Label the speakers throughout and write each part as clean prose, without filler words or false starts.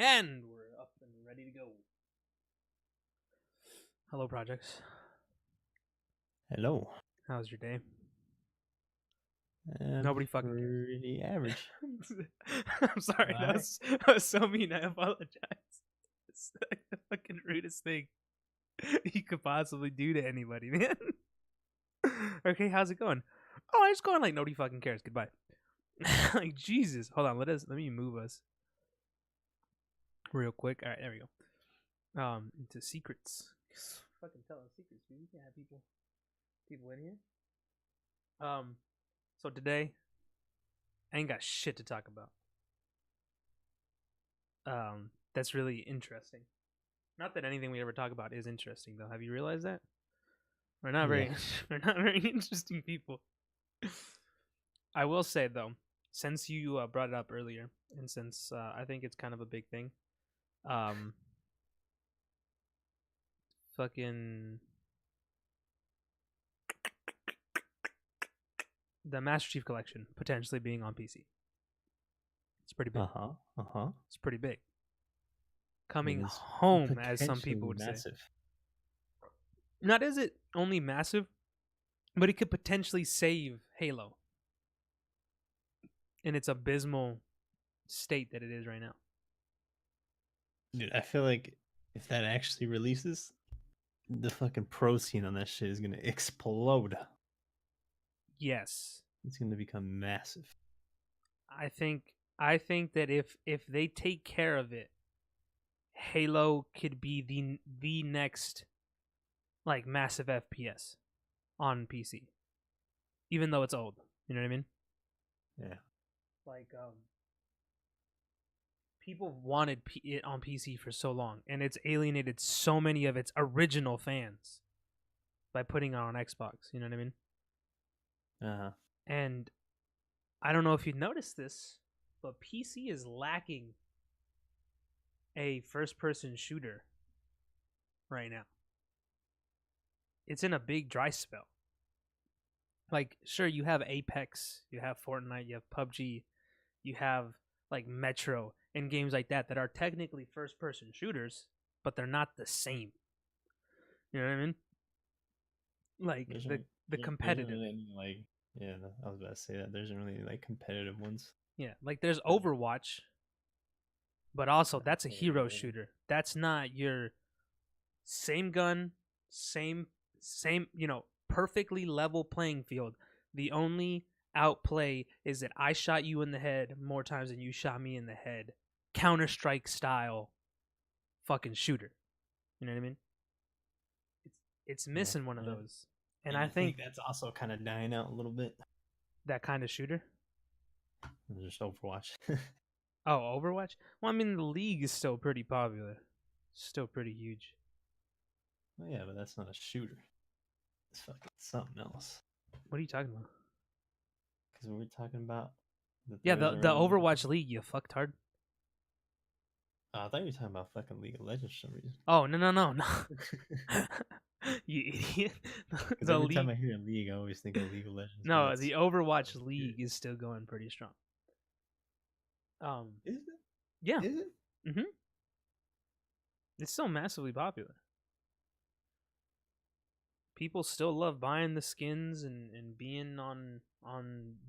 Speaker 1: And we're up and ready to go. Hello, projects.
Speaker 2: Hello.
Speaker 1: How's your day? Nobody fucking cares.
Speaker 2: Pretty average.
Speaker 1: I'm sorry,
Speaker 2: Alright.
Speaker 1: that was so mean. I apologize. It's like the fucking rudest thing you could possibly do to anybody, man. Okay, how's it going? Oh, it's going like nobody fucking cares. Goodbye. Like Jesus. Hold on, let me move us real quick. All right, there we go. Into secrets. Fucking tell us secrets, dude. You can't have people in here. So today I ain't got shit to talk about. That's really interesting. Not that anything we ever talk about is interesting, though. Have you realized that? We're not very, we're not very interesting people. I will say though, since you brought it up earlier, and since I think it's kind of a big thing, fucking the Master Chief Collection potentially being on PC. It's pretty big. It's pretty big. Coming home, as some people would say. Not is it only massive, but it could potentially save Halo in its abysmal state that it is right now.
Speaker 2: Dude, I feel like if that actually releases, the fucking pro scene on that shit is gonna explode.
Speaker 1: Yes.
Speaker 2: It's gonna become massive.
Speaker 1: I think that if they take care of it, Halo could be the next like massive FPS on PC. Even though it's old. You know what I mean?
Speaker 2: Yeah.
Speaker 1: Like people wanted it on PC for so long, and it's alienated so many of its original fans by putting it on Xbox. You know what I mean? And I don't know if you noticed this, but PC is lacking a first-person shooter right now. It's in a big dry spell. Like, sure, you have Apex, you have Fortnite, you have PUBG, you have like Metro and games like that are technically first-person shooters, but they're not the same. You know what I mean? Like the competitive.
Speaker 2: Yeah, I was about to say that. There isn't really like competitive ones.
Speaker 1: Yeah, like there's Overwatch, but also that's a hero shooter. That's not your same gun, same, perfectly level playing field. The only outplay is that I shot you in the head more times than you shot me in the head. Counter-Strike style fucking shooter. You know what I mean? It's missing one of those. And I think
Speaker 2: that's also kind of dying out a little bit.
Speaker 1: That kind of shooter?
Speaker 2: Just Overwatch.
Speaker 1: Oh, Overwatch? Well, I mean, the League is still pretty popular. Still pretty huge.
Speaker 2: Well, yeah, but that's not a shooter. It's fucking something else.
Speaker 1: What are you talking about?
Speaker 2: Because we're talking about...
Speaker 1: the Overwatch League, you fucktard.
Speaker 2: I thought you were talking about fucking League of Legends for some reason.
Speaker 1: Oh, no. You idiot.
Speaker 2: Because every time I hear a League, I always think of League of Legends.
Speaker 1: No, the Overwatch League is still going pretty strong.
Speaker 2: Is it?
Speaker 1: Yeah.
Speaker 2: Is it?
Speaker 1: Mm-hmm. It's still massively popular. People still love buying the skins and being on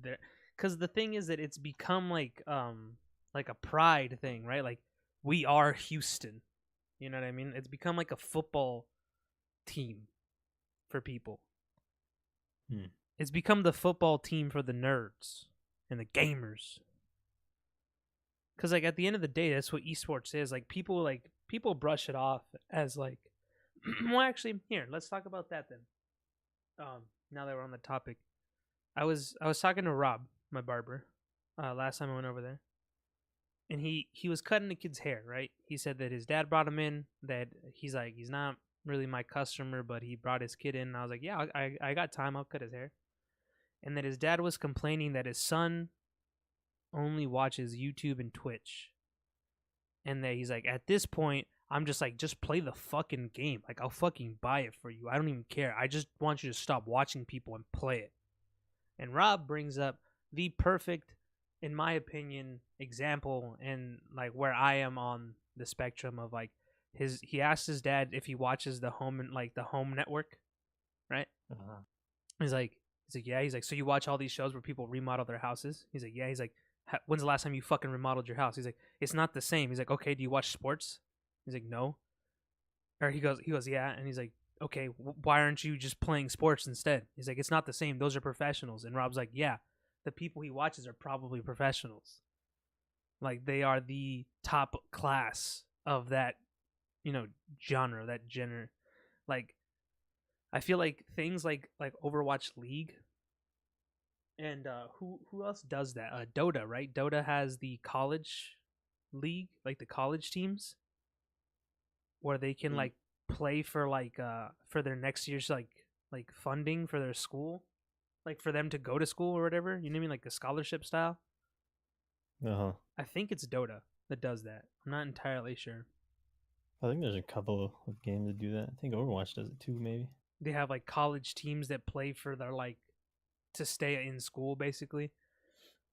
Speaker 1: there. Because the thing is that it's become like a pride thing, right? Like, we are Houston. You know what I mean? It's become like a football team for people. It's become the football team for the nerds and the gamers. Because like at the end of the day, that's what esports is. Like people brush it off as like, well, actually, here, let's talk about that then. Now that we're on the topic, I was talking to Rob, my barber, last time I went over there. And he was cutting the kid's hair, right? He said that his dad brought him in, that he's not really my customer, but he brought his kid in. And I was like, yeah, I got time. I'll cut his hair. And that his dad was complaining that his son only watches YouTube and Twitch. And that he's like, at this point, I'm just like, just play the fucking game. Like, I'll fucking buy it for you. I don't even care. I just want you to stop watching people and play it. And Rob brings up the perfect, in my opinion, example and like where I am on the spectrum of like he asked his dad if he watches the home and like the home network, right?
Speaker 2: Uh-huh.
Speaker 1: He's like yeah. He's like, so you watch all these shows where people remodel their houses? He's like, yeah. He's like, when's the last time you fucking remodeled your house? He's like, it's not the same. He's like, okay, do you watch sports? He's like, no. Or he goes, yeah. And he's like, okay, why aren't you just playing sports instead? He's like, it's not the same. Those are professionals. And Rob's like, yeah, the people he watches are probably professionals. Like they are the top class of that, genre, that genre. Like I feel like things like Overwatch League and who else does that? Dota, right? Dota has the college league, like the college teams, where they can like play for like for their next year's like funding for their school, like for them to go to school or whatever. You know what I mean? Like the scholarship style.
Speaker 2: Uh-huh.
Speaker 1: I think it's Dota that does that. I'm not entirely sure.
Speaker 2: I think there's a couple of games that do that. I think Overwatch does it too, maybe.
Speaker 1: They have like college teams that play for their like to stay in school basically.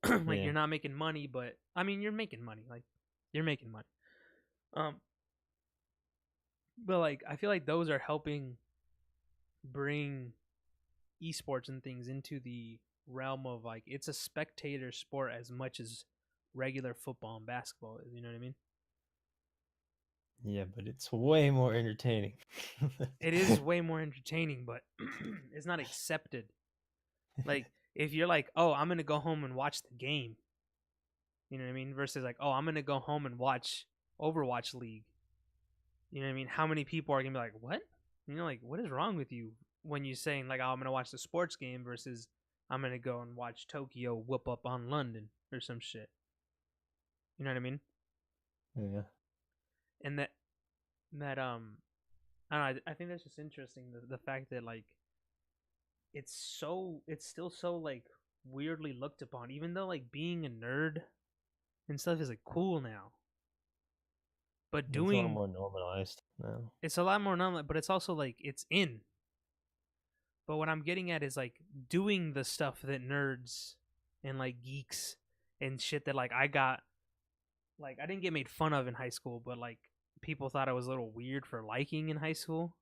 Speaker 1: Like
Speaker 2: Yeah.
Speaker 1: you're not making money, but I mean you're making money. Like you're making money. But like I feel like those are helping bring esports and things into the realm of like it's a spectator sport as much as regular football and basketball is, you know what I mean?
Speaker 2: Yeah, but it's way more entertaining.
Speaker 1: It is way more entertaining, but it's not accepted. Like if you're like, oh, I'm gonna go home and watch the game, you know what I mean? Versus like, oh, I'm gonna go home and watch Overwatch League. You know what I mean? How many people are gonna be like, what? You know, like what is wrong with you when you're saying like, oh, I'm gonna watch the sports game versus I'm gonna go and watch Tokyo whoop up on London or some shit. You know what I mean?
Speaker 2: Yeah.
Speaker 1: And that I don't know, I think that's just interesting the fact that like it's still so like weirdly looked upon, even though like being a nerd and stuff is like cool now. But
Speaker 2: It's a lot more normalized now.
Speaker 1: it's a lot more normal, but it's also like it's in. But what I'm getting at is like doing the stuff that nerds and like geeks and shit that like I didn't get made fun of in high school, but like people thought I was a little weird for liking in high school.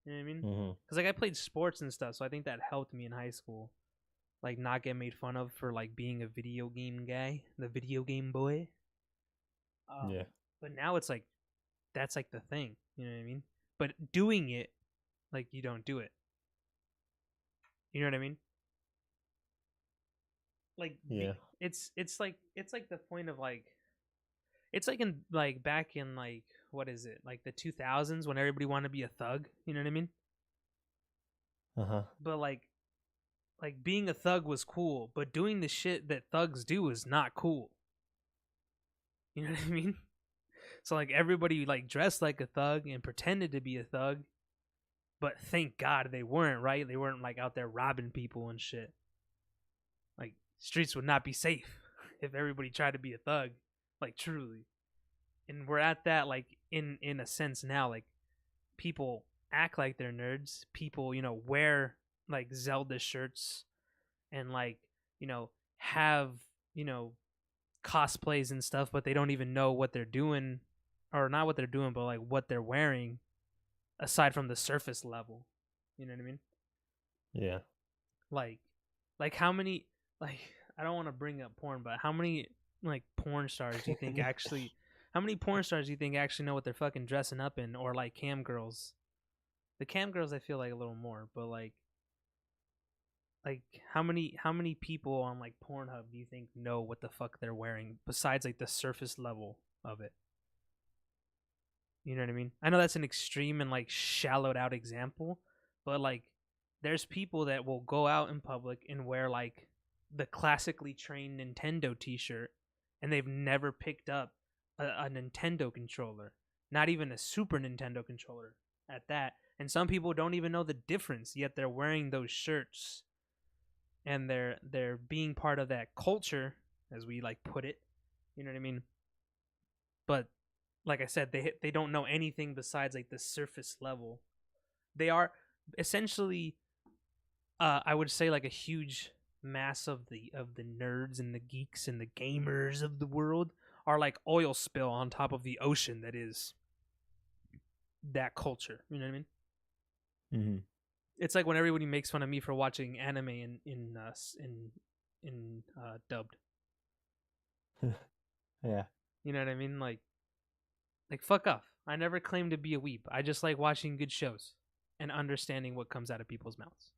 Speaker 1: You know what I mean? Because like I played sports and stuff, so I think that helped me in high school, like not get made fun of for like being a video game guy, the video game boy.
Speaker 2: Yeah.
Speaker 1: But now it's like that's like the thing. You know what I mean? But doing it, like you don't do it. You know what I mean? Like
Speaker 2: Yeah.
Speaker 1: it's like the point of like it's like in like back in like what is it, like the 2000s when everybody wanted to be a thug, you know what I mean?
Speaker 2: Uh-huh.
Speaker 1: But like being a thug was cool, but doing the shit that thugs do is not cool. You know what I mean? So like everybody like dressed like a thug and pretended to be a thug, but thank God they weren't, right? They weren't like out there robbing people and shit. Like streets would not be safe if everybody tried to be a thug, like truly. And we're at that like in a sense now, like people act like they're nerds. People, wear like Zelda shirts and like, have, cosplays and stuff, but they don't even know what they're doing, or not what they're doing, but like what they're wearing aside from the surface level. You know what I mean?
Speaker 2: Yeah.
Speaker 1: Like how many, like, I don't want to bring up porn, but how many like porn stars do you think actually how many porn stars do you think actually know what they're fucking dressing up in? Or like cam girls? The cam girls I feel like a little more, but like how many people on like Pornhub do you think know what the fuck they're wearing besides like the surface level of it? You know what I mean? I know that's an extreme and like shallowed out example, but like there's people that will go out in public and wear like the classically trained Nintendo t-shirt and they've never picked up a Nintendo controller, not even a Super Nintendo controller at that. And some people don't even know the difference, yet they're wearing those shirts and they're being part of that culture, as we like put it. You know what I mean? But like I said, they don't know anything besides like the surface level. They are essentially, I would say, like a huge mass of the nerds and the geeks and the gamers of the world are like oil spill on top of the ocean that is that culture. You know what I mean?
Speaker 2: Mm-hmm.
Speaker 1: It's like when everybody makes fun of me for watching anime in dubbed.
Speaker 2: Yeah.
Speaker 1: You know what I mean? Like fuck off. I never claimed to be a weeb. I just like watching good shows and understanding what comes out of people's mouths.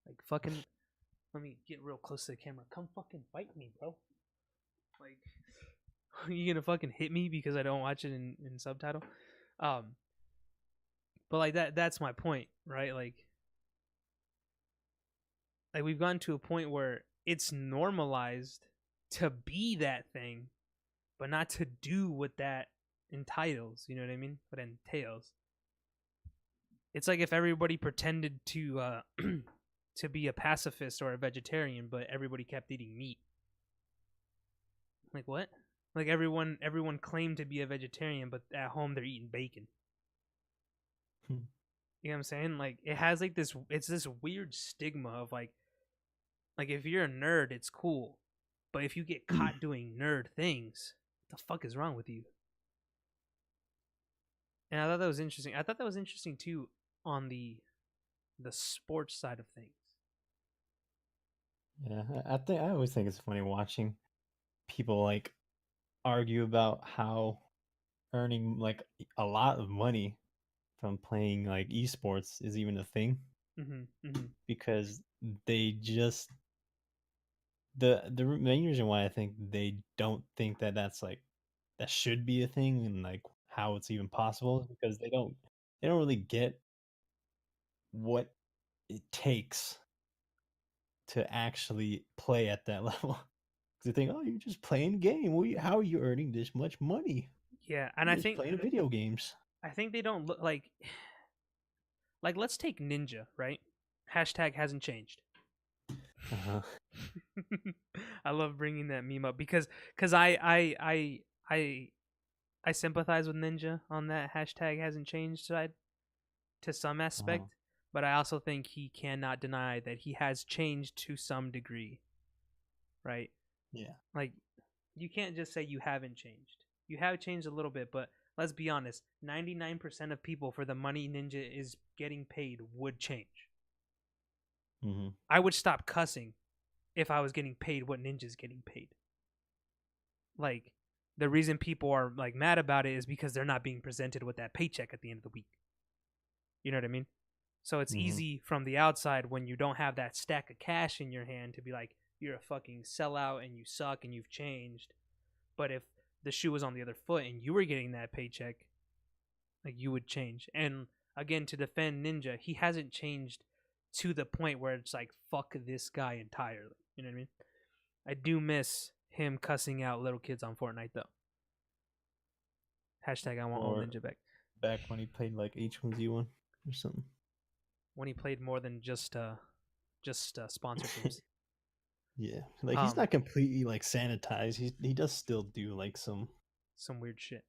Speaker 1: Like fucking, let me get real close to the camera. Come fucking fight me, bro. Like, you gonna fucking hit me because I don't watch it in subtitle? But like that's my point, right? Like we've gotten to a point where it's normalized to be that thing, but not to do what that entitles. You know what I mean? What entails. It's like if everybody pretended to to be a pacifist or a vegetarian, but everybody kept eating meat. Like what? Like everyone claimed to be a vegetarian, but at home they're eating bacon. You know what I'm saying? Like it has like this. It's this weird stigma of like if you're a nerd, it's cool, but if you get caught doing nerd things, what the fuck is wrong with you? And I thought that was interesting. I thought that was interesting too on the sports side of things.
Speaker 2: Yeah, I always think it's funny watching people like argue about how earning like a lot of money from playing like esports is even a thing. Because they just the main reason why I think they don't think that that's like that should be a thing and like how it's even possible is because they don't really get what it takes to actually play at that level. They think, oh, you're just playing a game. How are you earning this much money?
Speaker 1: Yeah, and
Speaker 2: you're
Speaker 1: I
Speaker 2: just
Speaker 1: think
Speaker 2: playing video games.
Speaker 1: I think they don't look like let's take Ninja, right? Hashtag hasn't changed.
Speaker 2: Uh-huh.
Speaker 1: I love bringing that meme up because I sympathize with Ninja on that hashtag hasn't changed side to some aspect, but I also think he cannot deny that he has changed to some degree, right?
Speaker 2: Yeah.
Speaker 1: Like you can't just say you haven't changed. You have changed a little bit, but let's be honest, 99% of people for the money Ninja is getting paid would change.
Speaker 2: Mm-hmm.
Speaker 1: I would stop cussing if I was getting paid what Ninja's getting paid. Like, the reason people are like mad about it is because they're not being presented with that paycheck at the end of the week. You know what I mean? So it's easy from the outside when you don't have that stack of cash in your hand to be like, you're a fucking sellout and you suck and you've changed. But if the shoe was on the other foot and you were getting that paycheck, like you would change. And again, to defend Ninja, he hasn't changed to the point where it's like, fuck this guy entirely. You know what I mean? I do miss him cussing out little kids on Fortnite though. Hashtag I want old Ninja back.
Speaker 2: Back when he played like H1Z1 or something.
Speaker 1: When he played more than just sponsored games.
Speaker 2: Yeah, like he's not completely like sanitized. He does still do like some
Speaker 1: weird shit.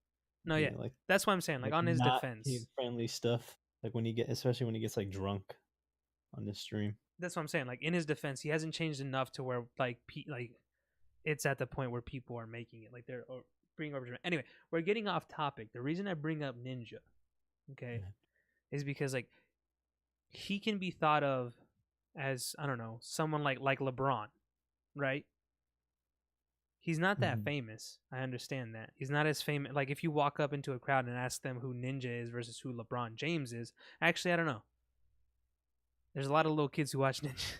Speaker 1: No, yeah, like that's what I'm saying. Like on his defense,
Speaker 2: friendly stuff. Like especially when he gets like drunk on this stream.
Speaker 1: That's what I'm saying. Like in his defense, he hasn't changed enough to where like it's at the point where people are making it like they're bringing over. Anyway, we're getting off topic. The reason I bring up Ninja, okay, is because like he can be thought of as, I don't know, someone like LeBron, right? He's not that famous. I understand that. He's not as famous. Like if you walk up into a crowd and ask them who Ninja is versus who LeBron James is, actually I don't know. There's a lot of little kids who watch Ninja,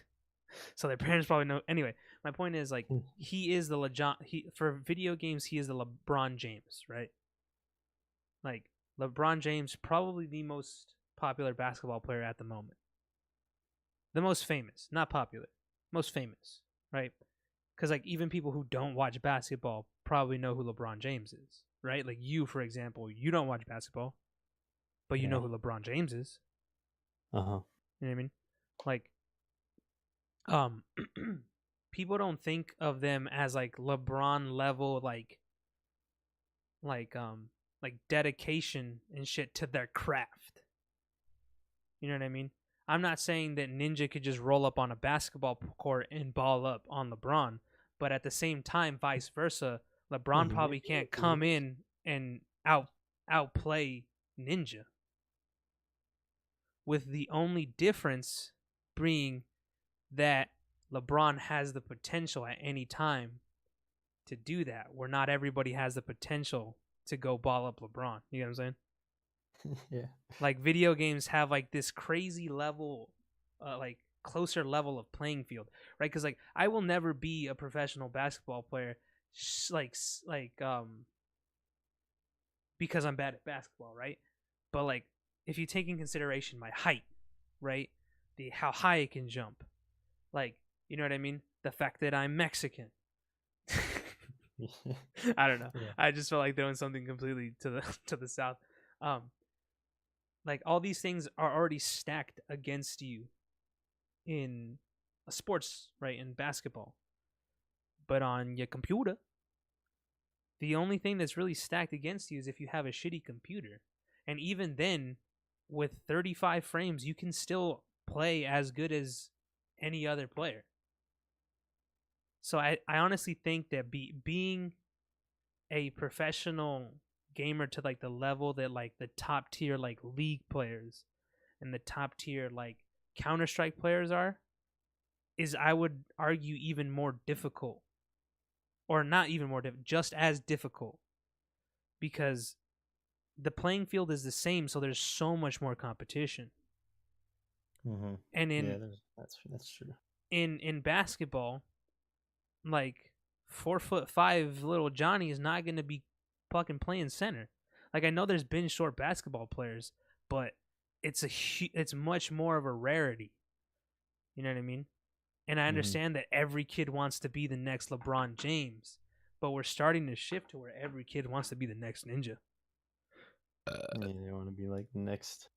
Speaker 1: so their parents probably know. Anyway, my point is like he is for video games he is the LeBron James, right? Like LeBron James, probably the most popular basketball player at the moment. The most famous, not popular, most famous, right? Because like even people who don't watch basketball probably know who LeBron James is, right? Like you, for example, you don't watch basketball, but you know who LeBron James is.
Speaker 2: You
Speaker 1: know what I mean? Like, people don't think of them as like LeBron level, like dedication and shit to their craft. You know what I mean? I'm not saying that Ninja could just roll up on a basketball court and ball up on LeBron, but at the same time, vice versa, LeBron
Speaker 2: he
Speaker 1: probably
Speaker 2: maybe
Speaker 1: can't
Speaker 2: he
Speaker 1: come
Speaker 2: is.
Speaker 1: in and outplay Ninja, with the only difference being that LeBron has the potential at any time to do that, where not everybody has the potential to go ball up LeBron. You know what I'm saying?
Speaker 2: Yeah.
Speaker 1: Like video games have like this crazy level, like closer level of playing field, right? Because like I will never be a professional basketball player, because I'm bad at basketball, right? But like if you take in consideration my height, right, the how high I can jump, like you know what I mean, the fact that I'm Mexican. I don't know.
Speaker 2: Yeah.
Speaker 1: I just felt like throwing something completely to the to the south. Um, like all these things are already stacked against you in a sports, right, in basketball. But on your computer, the only thing that's really stacked against you is if you have a shitty computer. And even then, with 35 frames, you can still play as good as any other player. So I honestly think that being a professional gamer to like the level that like the top tier like league players and the top tier like Counter-Strike players are, is, I would argue, even more difficult, or not even more difficult, just as difficult, because the playing field is the same, so there's so much more competition.
Speaker 2: Mm-hmm.
Speaker 1: And
Speaker 2: Yeah, that's true.
Speaker 1: in basketball, like 4'5" little Johnny is not going to be fucking playing center. Like I know there's been short basketball players, but it's much more of a rarity. You know what I mean? And I
Speaker 2: Mm-hmm.
Speaker 1: understand that every kid wants to be the next LeBron James, but we're starting to shift to where every kid wants to be the next Ninja.
Speaker 2: Yeah, you want to be like the next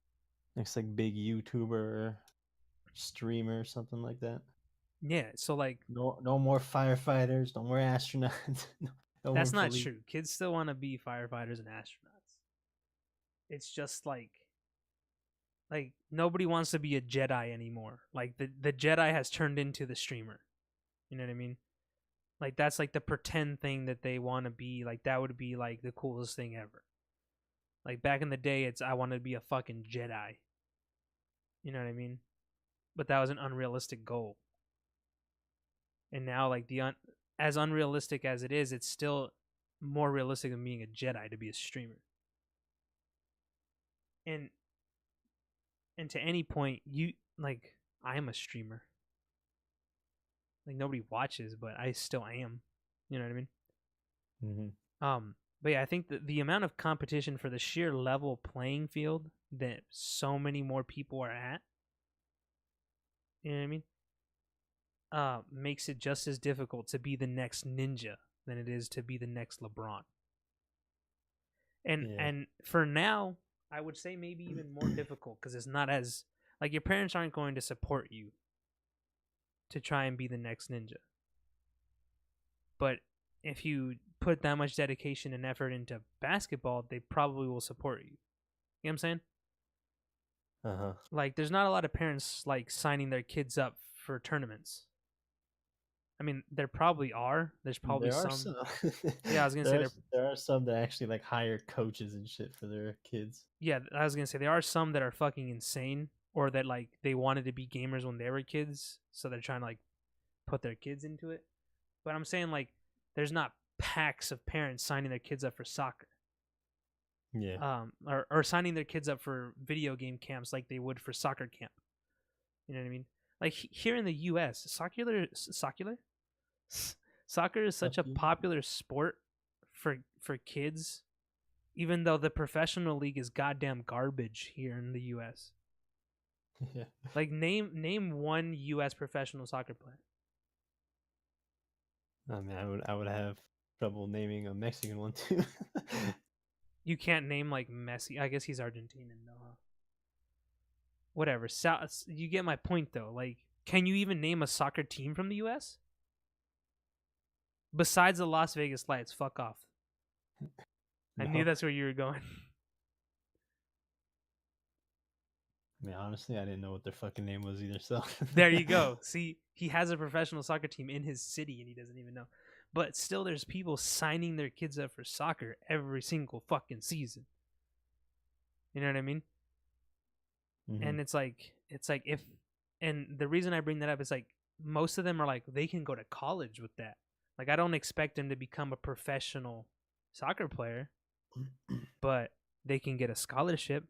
Speaker 2: like big YouTuber, streamer, or something like that.
Speaker 1: Yeah, so like
Speaker 2: No more firefighters, no more astronauts, no more
Speaker 1: that's not
Speaker 2: police.
Speaker 1: true. Kids still want to be firefighters and astronauts. It's just like nobody wants to be a Jedi anymore. Like the Jedi has turned into the streamer. You know what I mean? Like that's like the pretend thing that they want to be. Like that would be like the coolest thing ever. Like back in the day, it's I wanted to be a fucking Jedi. You know what I mean? But that was an unrealistic goal. And now, like as unrealistic as it is, it's still more realistic than being a Jedi to be a streamer. And and to any point, you like I am a streamer. Like nobody watches, but I still am. You know what I mean?
Speaker 2: Mm-hmm.
Speaker 1: But yeah, I think that the amount of competition for the sheer level playing field that so many more people are at, you know what I mean? Makes it just as difficult to be the next Ninja than it is to be the next LeBron. And
Speaker 2: Yeah.
Speaker 1: and for now, I would say maybe even more difficult because it's not as like your parents aren't going to support you to try and be the next Ninja. But if you put that much dedication and effort into basketball, they probably will support you. You know what I'm saying?
Speaker 2: Uh-huh.
Speaker 1: Like, there's not a lot of parents like signing their kids up for tournaments. I mean, there probably are. There's probably
Speaker 2: There are
Speaker 1: some.
Speaker 2: some.
Speaker 1: Yeah, I was gonna say there.
Speaker 2: There are some that actually like hire coaches and shit for their kids.
Speaker 1: Yeah, I was gonna say there are some that are fucking insane, or that like they wanted to be gamers when they were kids, so they're trying to like put their kids into it. But I'm saying like there's not packs of parents signing their kids up for soccer,
Speaker 2: Yeah.
Speaker 1: or signing their kids up for video game camps like they would for soccer camp. You know what I mean? Like here in the U.S., soccer is such a
Speaker 2: Fuck
Speaker 1: popular sport for kids, even though the professional league is goddamn garbage here in the U.S.
Speaker 2: Yeah.
Speaker 1: Like name one U.S. professional soccer player.
Speaker 2: I mean, I would have trouble naming a Mexican one too.
Speaker 1: You can't name like Messi. I guess he's Argentinian though. Huh? Whatever. You get my point though. Like, can you even name a soccer team from the U.S. besides the Las Vegas Lights? Fuck off. I knew
Speaker 2: No.
Speaker 1: that's where you were going.
Speaker 2: I mean, honestly, I didn't know what their fucking name was either. So
Speaker 1: There you go. See, he has a professional soccer team in his city and he doesn't even know. But still, there's people signing their kids up for soccer every single fucking season. You know what I mean?
Speaker 2: Mm-hmm.
Speaker 1: And it's like if, and the reason I bring that up is like most of them are like they can go to college with that. Like I don't expect them to become a professional soccer player, but they can get a scholarship.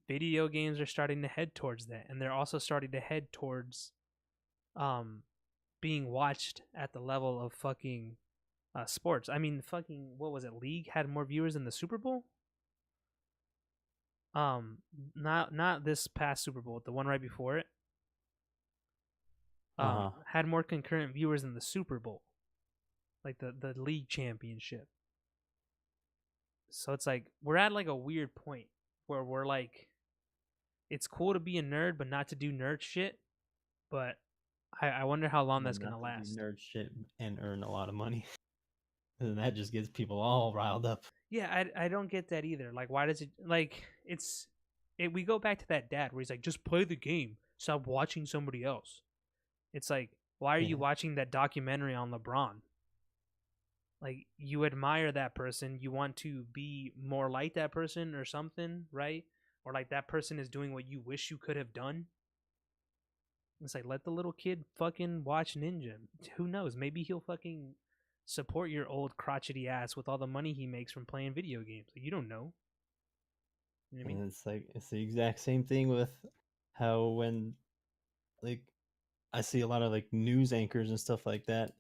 Speaker 1: Video games are starting to head towards that, and they're also starting to head towards um being watched at the level of fucking sports. I mean, fucking what was it? League had more viewers than the Super Bowl. Not this past Super Bowl, the one right before it.
Speaker 2: Uh-huh.
Speaker 1: Had more concurrent viewers than the Super Bowl, like the league championship. So it's like we're at like a weird point where we're like, it's cool to be a nerd, but not to do nerd shit. But I wonder how long that's
Speaker 2: Not
Speaker 1: gonna
Speaker 2: to do
Speaker 1: last.
Speaker 2: nerd shit and earn a lot of money. And that just gets people all riled up.
Speaker 1: Yeah, I don't get that either. Like, why does it like it's it? We go back to that dad where he's like, just play the game, stop watching somebody else. It's like, why are you
Speaker 2: Yeah.
Speaker 1: watching that documentary on LeBron? Like, you admire that person, you want to be more like that person or something, right? Or like that person is doing what you wish you could have done. It's like, let the little kid fucking watch Ninja. Who knows? Maybe he'll fucking support your old crotchety ass with all the money he makes from playing video games. Like, you don't know. You know what I mean?
Speaker 2: And it's like it's the exact same thing with how when like I see a lot of like news anchors and stuff like that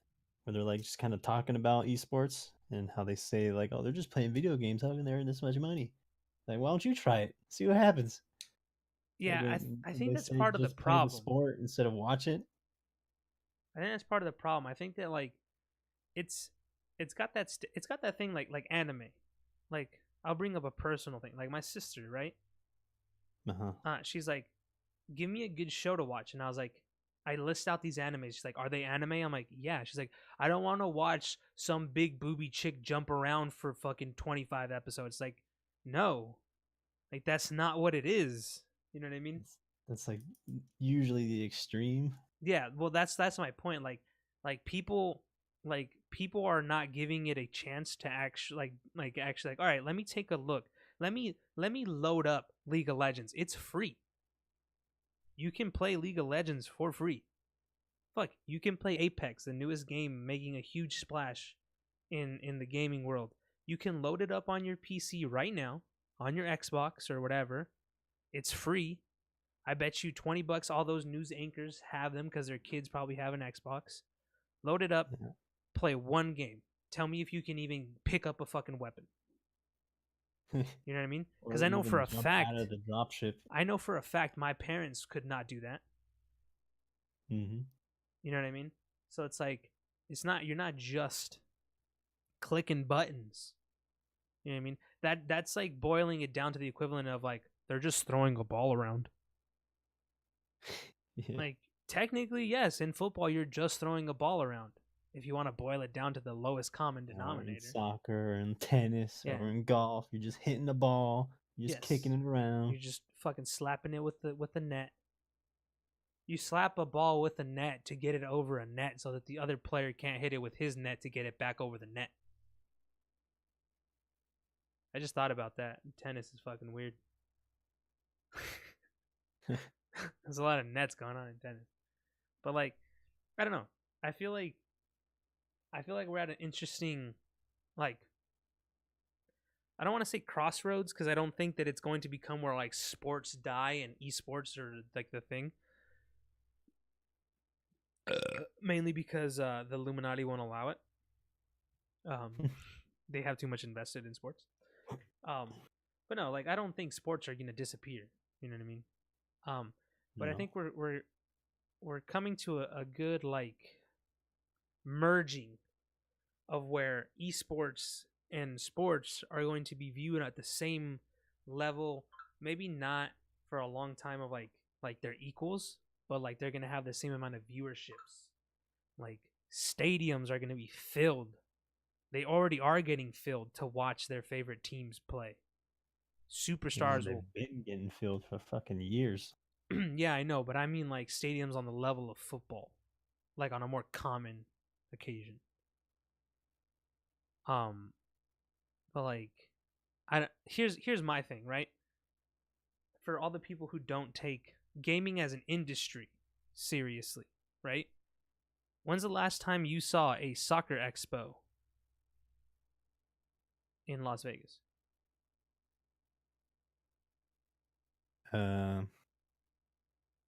Speaker 2: where they're like just kind of talking about esports and how they say like, oh, they're just playing video games, how can they earn this much money? Like, why don't you try it? See what happens. Like
Speaker 1: Yeah,
Speaker 2: when
Speaker 1: I think
Speaker 2: they
Speaker 1: that's
Speaker 2: say
Speaker 1: part of the
Speaker 2: just play the
Speaker 1: problem.
Speaker 2: sport instead of watch it.
Speaker 1: I think that's part of the problem. I think that like it's it's got that it's got that thing like anime. Like I'll bring up a personal thing. Like my sister, right?
Speaker 2: Uh-huh.
Speaker 1: She's like, give me a good show to watch, and I was like, I list out these animes. She's like, are they anime? I'm like, yeah. She's like, I don't want to watch some big booby chick jump around for fucking 25 episodes. Like, no, like that's not what it is. You know what I mean?
Speaker 2: That's like usually the extreme.
Speaker 1: Yeah, well that's my point. Like people people are not giving it a chance to actually actually like, all right, let me take a look. Let me load up League of Legends. It's free. You can play League of Legends for free. Fuck, you can play Apex, the newest game making a huge splash in the gaming world. You can load it up on your PC right now, on your Xbox or whatever. It's free. I bet you $20 all those news anchors have them because their kids probably have an Xbox. Load it up,
Speaker 2: Yeah.
Speaker 1: play one game. Tell me if you can even pick up a fucking weapon. You know what I mean? Because
Speaker 2: Or
Speaker 1: I know for
Speaker 2: even
Speaker 1: a
Speaker 2: jump
Speaker 1: fact,
Speaker 2: out of the drop ship.
Speaker 1: my parents could not do that.
Speaker 2: Mm-hmm.
Speaker 1: You know what I mean? So it's like, you're not just clicking buttons. You know what I mean? That's like boiling it down to the equivalent of like, they're just throwing a ball around.
Speaker 2: Yeah.
Speaker 1: Like, technically, yes, in football, you're just throwing a ball around. If you want to boil it down to the lowest common
Speaker 2: Or in
Speaker 1: denominator.
Speaker 2: soccer and tennis
Speaker 1: Yeah.
Speaker 2: or in golf, you're just hitting the ball, you're just kicking
Speaker 1: Yes.
Speaker 2: it around.
Speaker 1: You're just fucking slapping it with the net. You slap a ball with a net to get it over a net so that the other player can't hit it with his net to get it back over the net. I just thought about that. Tennis is fucking weird. There's a lot of nets going on in tennis. But like, I don't know. I feel like we're at an interesting, like, I don't want to say crossroads because I don't think that it's going to become where like sports die and esports are like the thing. Mainly because the Illuminati won't allow it. They have too much invested in sports. But no, like I don't think sports are gonna disappear. You know what I mean? But I
Speaker 2: No.
Speaker 1: think we're coming to a good like merging of where esports and sports are going to be viewed at the same level. Maybe not for a long time of like they're equals, but like they're gonna have the same amount of viewerships. Like stadiums are gonna be filled. They already are getting filled to watch their favorite teams play.
Speaker 2: And
Speaker 1: Superstars
Speaker 2: they've
Speaker 1: will
Speaker 2: been getting filled for fucking years.
Speaker 1: yeah, I know, but I mean like stadiums on the level of football, like on a more common occasion. Um, but like, here's my thing, right? For all the people who don't take gaming as an industry seriously, right? When's the last time you saw a soccer expo in Las Vegas?
Speaker 2: Um,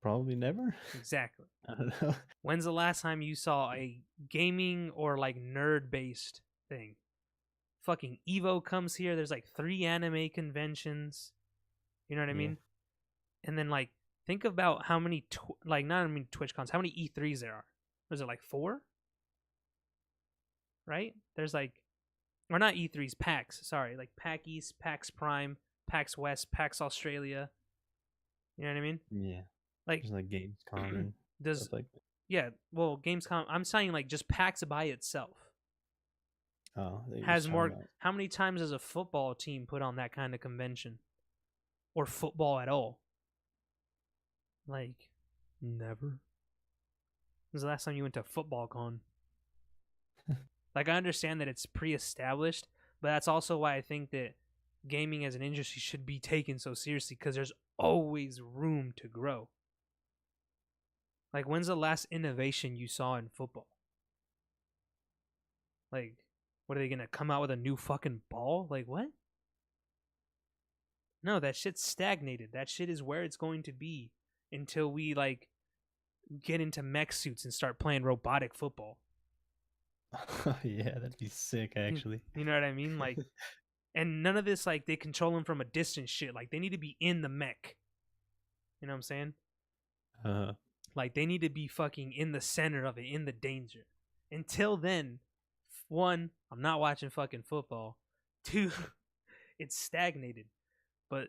Speaker 2: Probably never.
Speaker 1: Exactly.
Speaker 2: I don't know.
Speaker 1: When's the last time you saw a gaming or like nerd based thing? Fucking Evo comes here. There's like 3 anime conventions. You know what I
Speaker 2: Yeah.
Speaker 1: mean? And then like think about how many like not I mean Twitch cons, how many E3s there are. Was it like 4? Right? There's like or not E3s, PAX. Sorry, like PAX East, PAX Prime, PAX West, PAX Australia. You know what I mean?
Speaker 2: Yeah.
Speaker 1: Like
Speaker 2: Just like Gamescom and
Speaker 1: does
Speaker 2: stuff like that.
Speaker 1: yeah, well, Gamescom. I'm saying like just PAX by itself
Speaker 2: Oh, they
Speaker 1: has
Speaker 2: just talking
Speaker 1: more.
Speaker 2: about.
Speaker 1: How many times does a football team put on that kind of convention, or football at all? Like, never. When was the last time you went to football con? Like, I understand that it's pre-established, but that's also why I think that gaming as an industry should be taken so seriously because there's always room to grow. Like, when's the last innovation you saw in football? Like, what are they gonna come out with a new fucking ball? Like, what? No, that shit's stagnated. That shit is where it's going to be until we like get into mech suits and start playing robotic football.
Speaker 2: Yeah, that'd be sick actually.
Speaker 1: You know what I mean? Like, and none of this like they control them from a distance shit. Like they need to be in the mech. You know what I'm saying?
Speaker 2: Uh,
Speaker 1: Like they need to be fucking in the center of it, in the danger. Until then, one, I'm not watching fucking football. Two, it's stagnated. But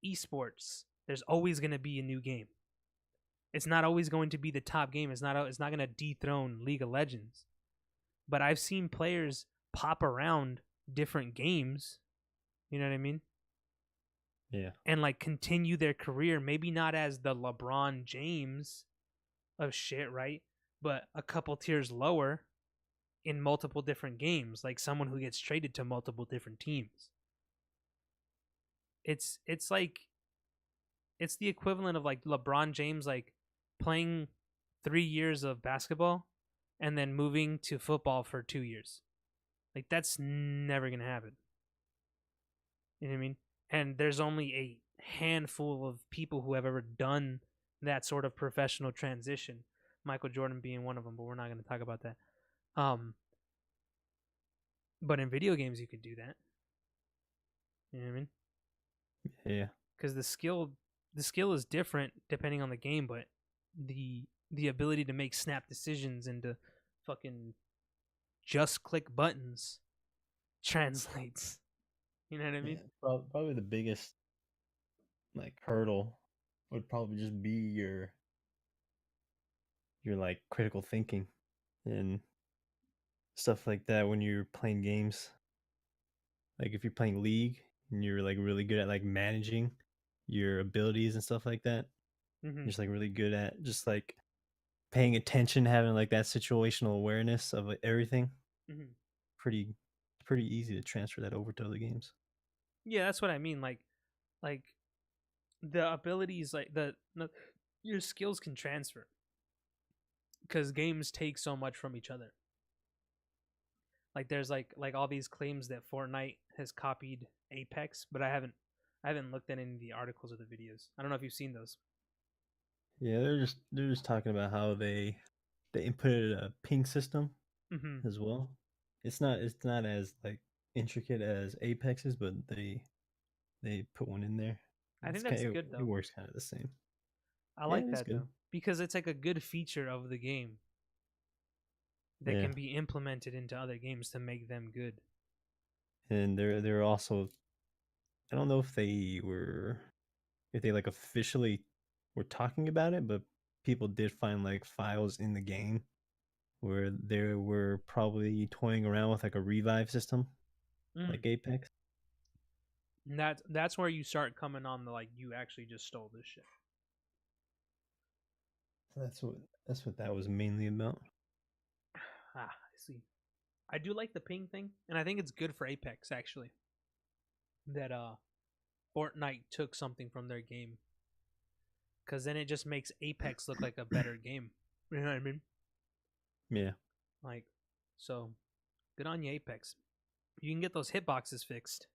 Speaker 1: esports, there's always gonna be a new game. It's not always going to be the top game. It's not going to dethrone League of Legends. But I've seen players pop around different games, you know what I mean?
Speaker 2: yeah.
Speaker 1: And like continue their career, maybe not as the LeBron James of shit, right? But a couple tiers lower in multiple different games, like someone who gets traded to multiple different teams. It's like it's the equivalent of like LeBron James like playing 3 years of basketball and then moving to football for 2 years. Like that's never gonna happen. You know what I mean? And there's only a handful of people who have ever done that sort of professional transition. Michael Jordan being one of them, but we're not gonna talk about that. Um, but in video games, you could do that. You know what I mean?
Speaker 2: Yeah.
Speaker 1: Because the skill is different depending on the game, but the ability to make snap decisions and to fucking just click buttons translates. You know what I mean?
Speaker 2: Yeah. Probably the biggest like hurdle would probably just be your like critical thinking and stuff like that when you're playing games. Like if you're playing League and you're like really good at like managing your abilities and stuff like that,
Speaker 1: Mm-hmm.
Speaker 2: you're just like really good at just like paying attention, having like that situational awareness of like, everything.
Speaker 1: Mm-hmm.
Speaker 2: Pretty pretty easy to transfer that over to other games.
Speaker 1: Yeah, that's what I mean. Like the abilities, like your skills can transfer because games take so much from each other. Like there's like all these claims that Fortnite has copied Apex, but I haven't looked at any of the articles or the videos. I don't know if you've seen those.
Speaker 2: Yeah, they're just talking about how they inputted a ping system
Speaker 1: Mm-hmm.
Speaker 2: as well. It's not as like intricate as Apex's, but they put one in there.
Speaker 1: I think
Speaker 2: It's
Speaker 1: that's
Speaker 2: kind of,
Speaker 1: good
Speaker 2: it
Speaker 1: though.
Speaker 2: works kind of the same.
Speaker 1: I
Speaker 2: Yeah,
Speaker 1: like
Speaker 2: it is
Speaker 1: that
Speaker 2: good.
Speaker 1: though because it's like a good feature of the game that
Speaker 2: Yeah,
Speaker 1: can be implemented into other games to make them good.
Speaker 2: and they're also, I don't know if they like officially were talking about it, but people did find like files in the game where they were probably toying around with like a revive system
Speaker 1: Mm.
Speaker 2: like Apex.
Speaker 1: And that's where you start coming on the like you actually just stole this shit.
Speaker 2: That's what that was mainly about.
Speaker 1: Ah, I see. I do like the ping thing, and I think it's good for Apex actually. That Fortnite took something from their game, because then it just makes Apex look like a better game. You know what I mean?
Speaker 2: Yeah.
Speaker 1: Like, so good on you, Apex. You can get those hitboxes fixed.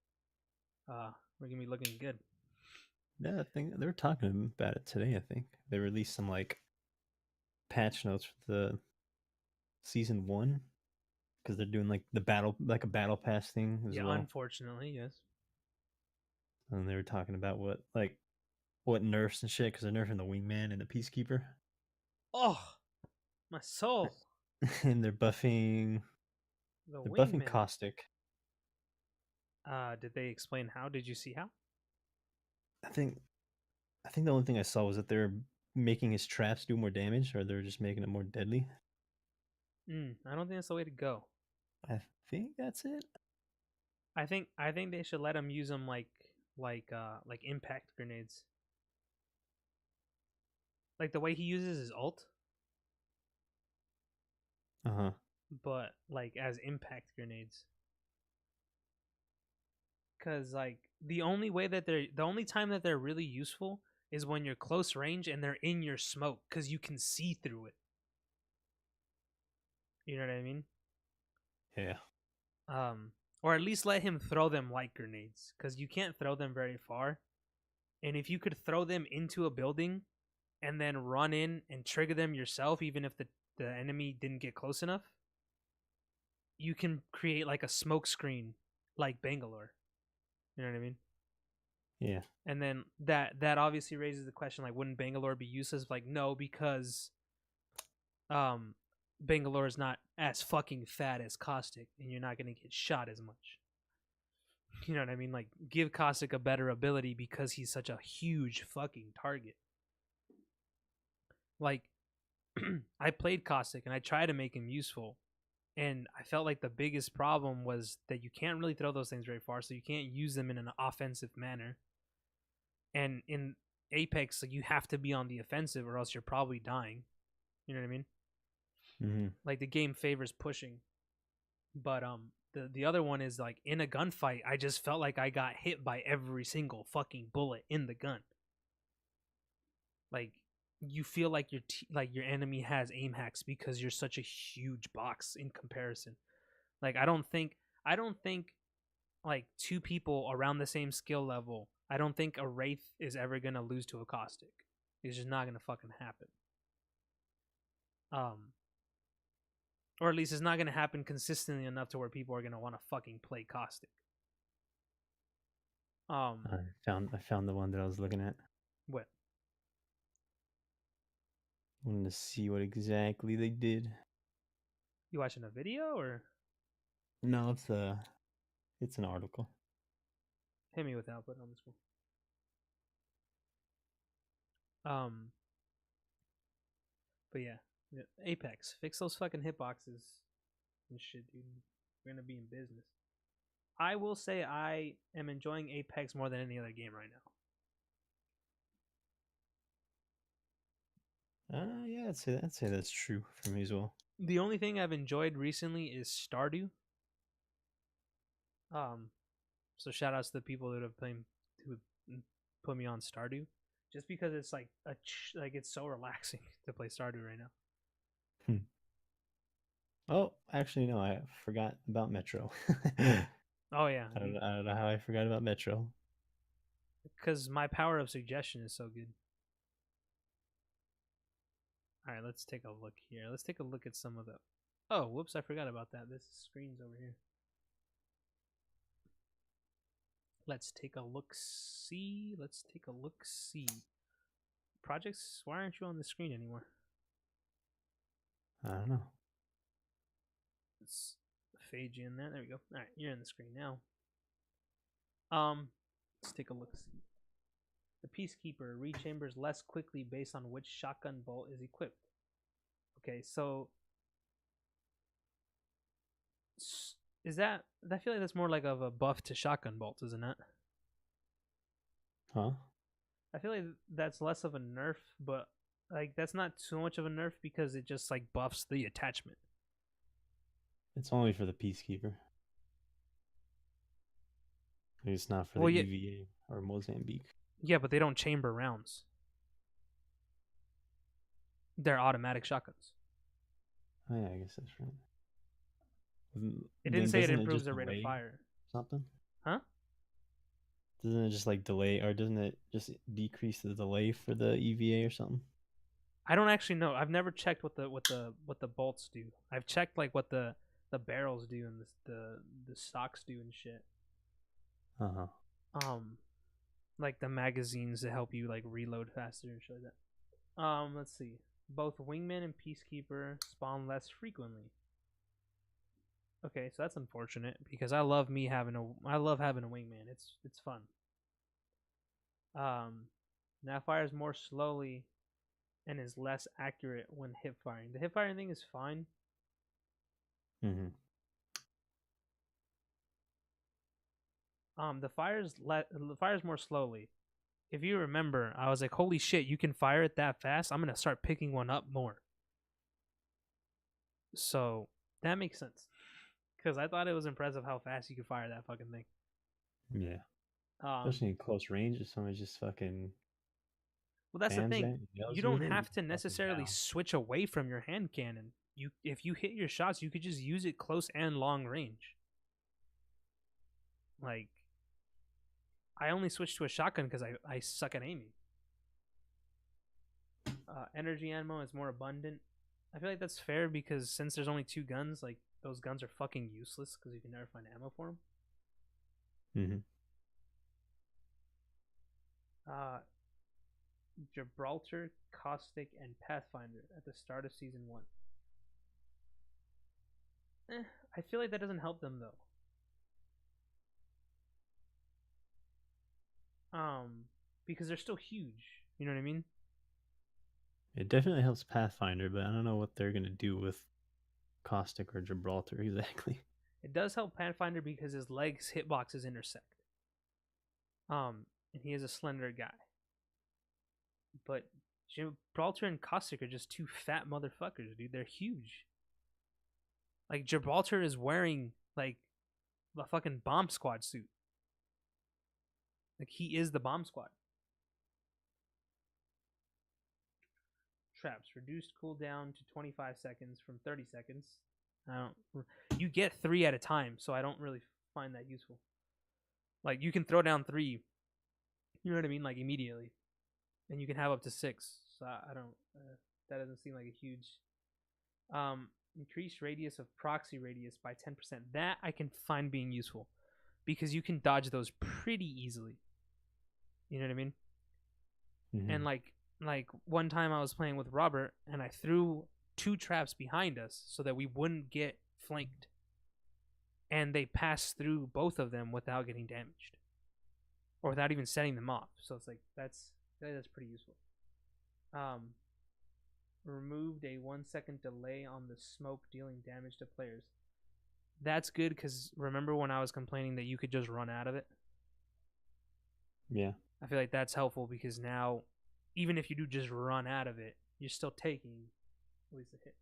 Speaker 1: We're gonna be looking good.
Speaker 2: Yeah, I think they were talking about it today. I think they released some like patch notes for the season 1 because they're doing like the battle, like a battle pass thing as
Speaker 1: Yeah,
Speaker 2: well.
Speaker 1: unfortunately, yes.
Speaker 2: And they were talking about what nerfs and shit because they're nerfing the wingman and the peacekeeper,
Speaker 1: Oh, my soul.
Speaker 2: and they're buffing
Speaker 1: The
Speaker 2: they're buffing
Speaker 1: wingman.
Speaker 2: Caustic.
Speaker 1: Did they explain how? Did you see how?
Speaker 2: I think the only thing I saw was that they're making his traps do more damage, or they're just making it more deadly.
Speaker 1: I don't think that's the way to go.
Speaker 2: I think that's it.
Speaker 1: I think they should let him use them like impact grenades. Like the way he uses his ult,
Speaker 2: Uh-huh.
Speaker 1: but like as impact grenades. Cause like the only time that they're really useful is when you're close range and they're in your smoke, cause you can see through it. You know what I mean?
Speaker 2: Yeah.
Speaker 1: Or at least let him throw them like grenades, cause you can't throw them very far. And if you could throw them into a building and then run in and trigger them yourself, even if the enemy didn't get close enough, you can create like a smoke screen like Bangalore. You know what I mean?
Speaker 2: Yeah.
Speaker 1: And then that obviously raises the question, like, wouldn't Bangalore be useless? Like, no, because Bangalore is not as fucking fat as Caustic, and you're not gonna get shot as much. You know what I mean? Like, give Caustic a better ability because he's such a huge fucking target. Like, I played Caustic and I tried to make him useful, and I felt like the biggest problem was that you can't really throw those things very far, so you can't use them in an offensive manner. And in Apex, like, you have to be on the offensive or else you're probably dying. You know what I mean?
Speaker 2: Mm-hmm.
Speaker 1: Like the game favors pushing, but the other one is like in a gunfight, I just felt like I got hit by every single fucking bullet in the gun. Like you feel like your enemy has aim hacks because you're such a huge box in comparison. Like I don't think like two people around the same skill level, I don't think a Wraith is ever gonna lose to a Caustic. It's just not gonna fucking happen. Or at least it's not gonna happen consistently enough to where people are gonna want to fucking play Caustic.
Speaker 2: I found the one that I was looking at.
Speaker 1: What?
Speaker 2: Wanted to see what exactly they did.
Speaker 1: You watching a video or
Speaker 2: No, it's an article.
Speaker 1: hit me with output on this one? But yeah, Apex, fix those fucking hitboxes and shit, dude. We're gonna be in business. I will say I am enjoying Apex more than any other game right now.
Speaker 2: Yeah, I'd say that's true for me as well.
Speaker 1: The only thing I've enjoyed recently is Stardew. So shout outs to the people that have put me on Stardew, just because it's like like it's so relaxing to play Stardew right now.
Speaker 2: Oh, actually, no, I forgot about Metro.
Speaker 1: Oh yeah,
Speaker 2: I don't know how I forgot about Metro.
Speaker 1: because my power of suggestion is so good. All right, let's take a look here. Let's take a look at some of the. Oh, whoops! I forgot about that. This screen's over here. Let's take a look. See. Let's take a look. See. Projects. Why aren't you on the screen anymore?
Speaker 2: I don't know.
Speaker 1: Let's fade you in there. There we go. All right, you're in the screen now. Let's take a look. See. The Peacekeeper rechambers less quickly based on which shotgun bolt is equipped. Okay, so is that? I feel like that's more like of a buff to shotgun bolts, isn't it?
Speaker 2: Huh?
Speaker 1: I feel like that's less of a nerf, but like that's not too much of a nerf because it just like buffs the attachment.
Speaker 2: It's only for the Peacekeeper. It's not for the
Speaker 1: Well, yeah,
Speaker 2: EVA or Mozambique.
Speaker 1: yeah, but they don't chamber rounds. They're automatic shotguns.
Speaker 2: Oh yeah, I guess that's right.
Speaker 1: It didn't
Speaker 2: Then
Speaker 1: say it
Speaker 2: doesn't it
Speaker 1: improves
Speaker 2: just
Speaker 1: the rate of
Speaker 2: delay
Speaker 1: fire.
Speaker 2: something?
Speaker 1: Huh?
Speaker 2: Doesn't it just like delay, or doesn't it just decrease the delay for the EVA or something?
Speaker 1: I don't actually know. I've never checked what the bolts do. I've checked like what the barrels do and the stocks do and shit.
Speaker 2: Uh huh.
Speaker 1: Um, like the magazines that help you like reload faster and shit like that. Let's see. Both Wingman and Peacekeeper spawn less frequently. Okay, so that's unfortunate because I love having a Wingman. It's fun. Now fires more slowly and is less accurate when hip firing. The hip firing thing is fine.
Speaker 2: Mm-hmm.
Speaker 1: The fires more slowly. If you remember, I was like, "Holy shit, you can fire it that fast! I'm gonna start picking one up more." So that makes sense because I thought it was impressive how fast you could fire that fucking thing.
Speaker 2: Yeah.
Speaker 1: Um,
Speaker 2: Especially in close range, if someone just fucking
Speaker 1: well, that's the
Speaker 2: spams
Speaker 1: thing.
Speaker 2: it and
Speaker 1: You
Speaker 2: yells
Speaker 1: don't
Speaker 2: with it,
Speaker 1: have
Speaker 2: you're
Speaker 1: to
Speaker 2: fucking
Speaker 1: necessarily
Speaker 2: down.
Speaker 1: switch away from your hand cannon. If you hit your shots, you could just use it close and long range. Like I only switched to a shotgun because I suck at aiming. Energy ammo is more abundant. I feel like that's fair because since there's only two guns, like those guns are fucking useless because you can never find ammo for them.
Speaker 2: Mm-hmm.
Speaker 1: Uh, Gibraltar, Caustic, and Pathfinder at the start of season 1. I feel like that doesn't help them though. Because they're still huge. You know what I mean?
Speaker 2: It definitely helps Pathfinder, but I don't know what they're gonna do with Caustic or Gibraltar exactly.
Speaker 1: It does help Pathfinder because his legs hitboxes intersect. And he is a slender guy. But Gibraltar and Caustic are just two fat motherfuckers, dude. They're huge. Like Gibraltar is wearing like a fucking bomb squad suit. Like he is the bomb squad. Traps reduced cooldown to 25 seconds from 30 seconds. I don't. You get 3 at a time, so I don't really find that useful. Like you can throw down 3. You know what I mean? Like immediately, and you can have up to 6. So I don't. That doesn't seem like a huge. Increased radius of proxy radius by 10%. That I can find being useful because you can dodge those pretty easily. You know what I mean?
Speaker 2: Mm-hmm.
Speaker 1: And like one time I was playing with Robert and I threw 2 traps behind us so that we wouldn't get flanked. And they passed through both of them without getting damaged. Or without even setting them off. So it's like that's pretty useful. Removed a 1-second delay on the smoke dealing damage to players. That's good because remember when I was complaining that you could just run out of it?
Speaker 2: Yeah.
Speaker 1: I feel like that's helpful because now, even if you do just run out of it, you're still taking at least a hit.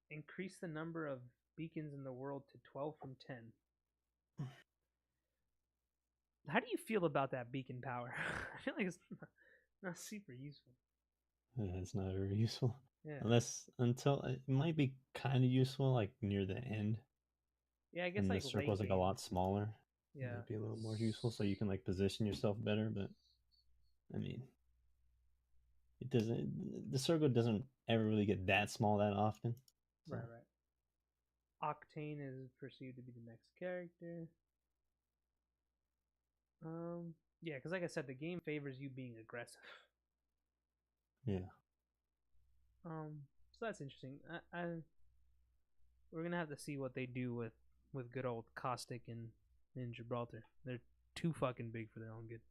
Speaker 1: Increase the number of beacons in the world to 12 from 10. How do you feel about that beacon power? I feel like it's not super useful.
Speaker 2: Yeah, it's not very useful.
Speaker 1: Yeah.
Speaker 2: Until it might be kind of useful like near the end,
Speaker 1: Yeah, I guess
Speaker 2: and the
Speaker 1: like
Speaker 2: circle
Speaker 1: late
Speaker 2: is like a
Speaker 1: game.
Speaker 2: lot smaller. It
Speaker 1: Yeah.
Speaker 2: might be a little more useful, so you can like position yourself better. But I mean, it doesn't. The circle doesn't ever really get that small that often. So.
Speaker 1: Right, right. Octane is perceived to be the next character. Yeah, because like I said, the game favors you being aggressive.
Speaker 2: Yeah.
Speaker 1: So that's interesting. We're gonna have to see what they do with good old Caustic in Gibraltar. They're too fucking big for their own good.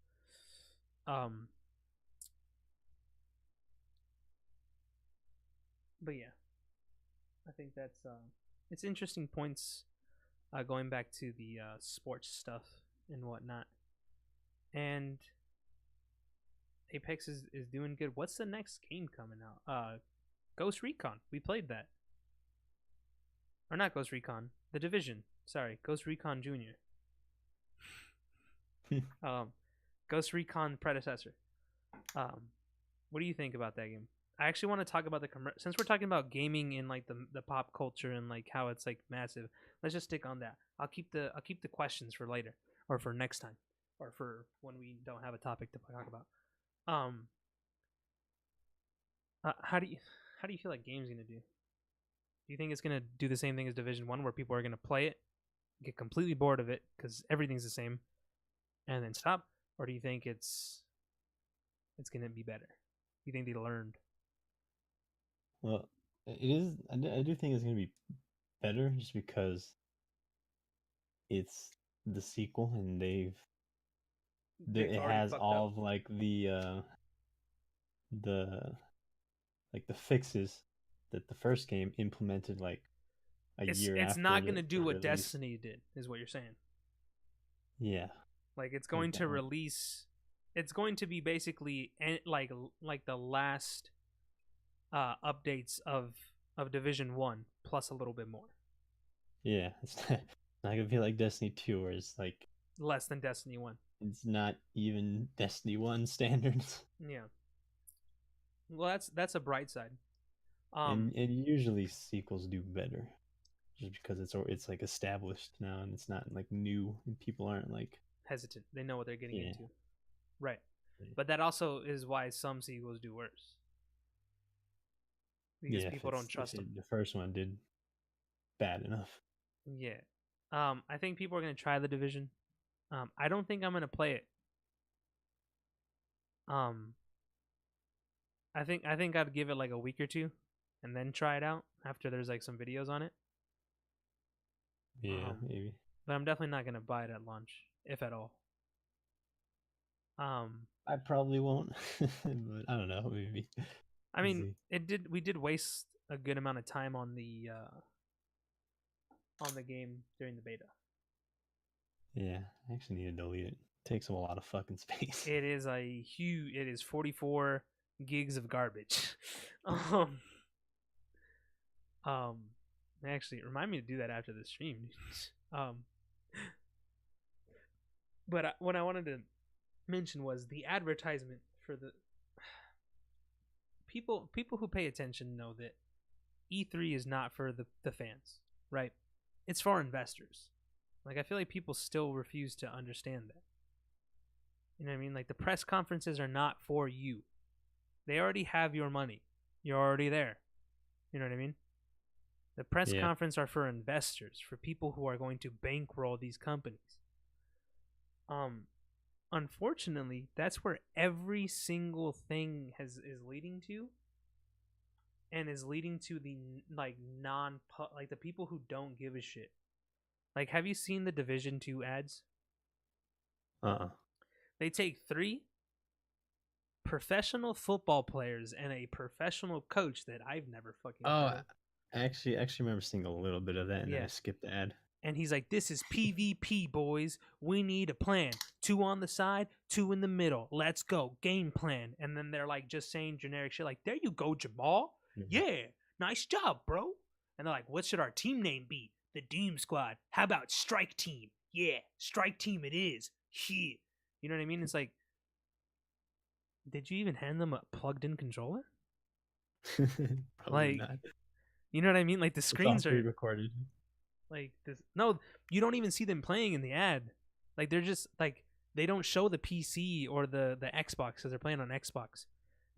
Speaker 1: But yeah, I think that's it's interesting points. Going back to the sports stuff and whatnot, and Apex is doing good. What's the next game coming out? Ghost Recon. We played that. Or not Ghost Recon. The Division. Sorry, Ghost Recon Junior. Ghost Recon predecessor. What do you think about that game? I actually want to talk about since we're talking about gaming in like the pop culture and like how it's like massive. Let's just stick on that. I'll keep the questions for later or for next time or for when we don't have a topic to talk about. How do you feel like game's gonna do? Do you think it's gonna do the same thing as Division 1, where people are gonna play it, get completely bored of it because everything's the same, and then stop? Or do you think it's gonna be better? Do you think they learned?
Speaker 2: Well, it is. I do think it's gonna be better just because it's the sequel and it has all of like the fixes that the first game implemented like a year after.
Speaker 1: It's not going to do what Destiny did, is what you're saying.
Speaker 2: Yeah.
Speaker 1: Like it's going to release. It's going to be basically like the last updates of Division 1 plus a little bit more.
Speaker 2: Yeah, it's not gonna be like Destiny 2, where it's like
Speaker 1: less than Destiny 1.
Speaker 2: It's not even Destiny 1 standards.
Speaker 1: Yeah. Well, that's a bright side.
Speaker 2: And usually sequels do better, just because it's like established now and it's not like new and people aren't like
Speaker 1: hesitant. They know what they're getting into. Right. But that also is why some sequels do worse. Because people don't trust them.
Speaker 2: The first one did bad enough.
Speaker 1: Yeah. I think people are going to try the Division. I don't think I'm going to play it. I think I'd give it like a week or two and then try it out after there's like some videos on it.
Speaker 2: Yeah, maybe.
Speaker 1: But I'm definitely not going to buy it at launch, if at all.
Speaker 2: I probably won't, but I don't know, maybe.
Speaker 1: I mean, we did waste a good amount of time on the game during the beta.
Speaker 2: Yeah, I actually need to delete it. It takes up a lot of fucking space.
Speaker 1: It is 44 gigs of garbage. Actually, remind me to do that after the stream. But what I wanted to mention was the advertisement for the people who pay attention know that E3 is not for the fans, right? It's for investors. Like, I feel like people still refuse to understand that. You know what I mean? Like, the press conferences are not for you. They already have your money. You're already there. You know what I mean? The press conference are for investors, for people who are going to bankroll these companies. Unfortunately, that's where every single thing is leading to, and is leading to the like the people who don't give a shit. Like, have you seen the Division 2 ads? They take 3 professional football players and a professional coach that I've never fucking heard of.
Speaker 2: I actually remember seeing a little bit of that, and then I skipped the ad.
Speaker 1: And he's like, "This is PvP, boys. We need a plan. 2 on the side, 2 in the middle. Let's go. Game plan." And then they're like just saying generic shit like, "There you go, Jamal. Mm-hmm. Yeah, nice job, bro." And they're like, "What should our team name be? The Doom Squad. How about Strike Team? Yeah, Strike Team it is. Yeah." You know what I mean? It's like, did you even hand them a plugged-in controller? Like, not. You know what I mean? Like, the screens are
Speaker 2: pre-recorded.
Speaker 1: Like this, no, you don't even see them playing in the ad. Like, they're just like, they don't show the PC or the Xbox because they're playing on Xbox.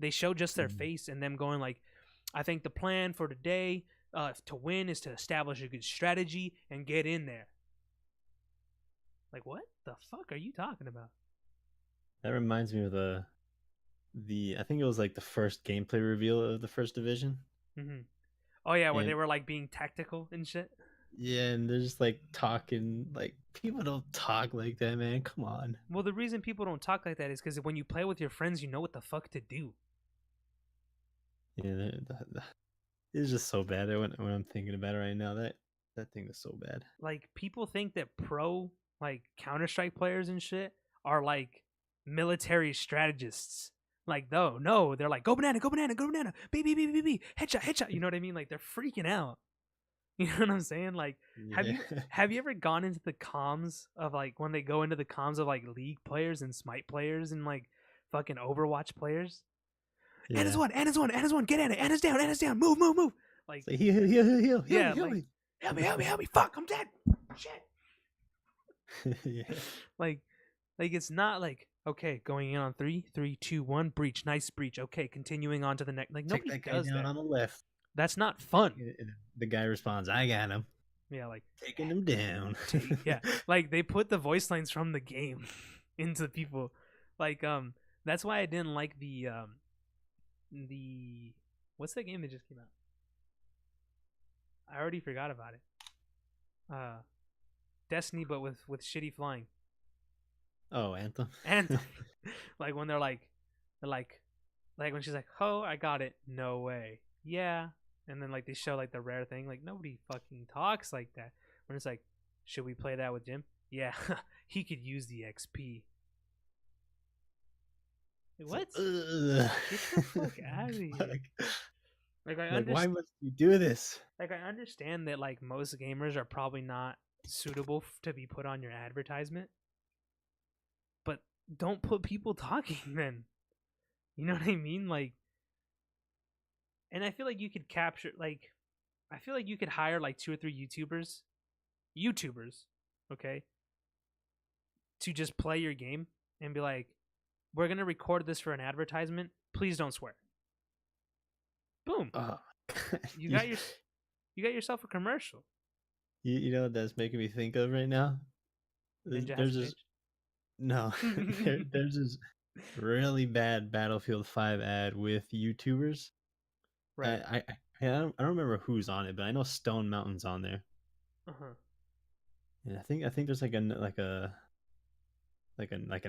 Speaker 1: They show just their face and them going like, "I think the plan for today to win is to establish a good strategy and get in there." Like, what the fuck are you talking about?
Speaker 2: That reminds me of the I think it was like the first gameplay reveal of the first Division.
Speaker 1: Mm-hmm. Oh yeah, where they were like being tactical and shit.
Speaker 2: Yeah, and they're just like talking like, people don't talk like that, man. Come on.
Speaker 1: Well, the reason people don't talk like that is because when you play with your friends, you know what the fuck to do.
Speaker 2: Yeah, it's just so bad. When I'm thinking about it right now, that thing is so bad.
Speaker 1: Like, people think that pro like Counter-Strike players and shit are like military strategists. Like, no, they're like, go banana, go banana, go banana, B, headshot, headshot. You know what I mean? Like, they're freaking out. You know what I'm saying? Like,
Speaker 2: Yeah.
Speaker 1: have you ever gone into the comms of like when they go into the comms of like League players and Smite players and like fucking Overwatch players? Anna's
Speaker 2: Yeah.
Speaker 1: one, Anna's one, Anna's one. Get Anna, Anna's down, move. Like,
Speaker 2: It's like, heal
Speaker 1: yeah,
Speaker 2: me, heal
Speaker 1: like,
Speaker 2: me.
Speaker 1: help me, fuck, I'm dead. Shit.
Speaker 2: Yeah.
Speaker 1: Like it's not like, okay, going in on 3, 3, 2, 1, breach, nice breach. Okay, continuing on to the next. Like,
Speaker 2: Take
Speaker 1: nobody
Speaker 2: that guy
Speaker 1: does
Speaker 2: down
Speaker 1: that.
Speaker 2: on the left.
Speaker 1: That's not fun.
Speaker 2: And the guy responds, I got him.
Speaker 1: Yeah, like,
Speaker 2: Taking him down.
Speaker 1: yeah, like they put the voice lines from the game into people. Like, that's why I didn't like the what's that game that just came out? I already forgot about it. Destiny, but with shitty flying.
Speaker 2: Oh, Anthem.
Speaker 1: Anthem. Like when they're like when she's like, "Oh, I got it." No way. Yeah. And then like they show like the rare thing. Like nobody fucking talks like that. When it's like, should we play that with Jim? Yeah, he could use the XP. What? Get the fuck out of here. Like I understand.
Speaker 2: Why must you do this?
Speaker 1: Like I understand that like most gamers are probably not suitable to be put on your advertisement. But don't put people talking then. You know what I mean? Like, and I feel like you could capture, like, I feel like you could hire like 2 or 3 YouTubers, okay, to just play your game and be like, we're gonna record this for an advertisement. Please don't swear. Boom.
Speaker 2: Oh,
Speaker 1: You got yourself a commercial.
Speaker 2: you know what that's making me think of right now?
Speaker 1: Ninja
Speaker 2: There's
Speaker 1: has a
Speaker 2: this
Speaker 1: bitch.
Speaker 2: no, there's this really bad Battlefield 5 ad with YouTubers.
Speaker 1: Right.
Speaker 2: I don't remember who's on it, but I know Stone Mountain's on there.
Speaker 1: Uh-huh.
Speaker 2: And I think there's like an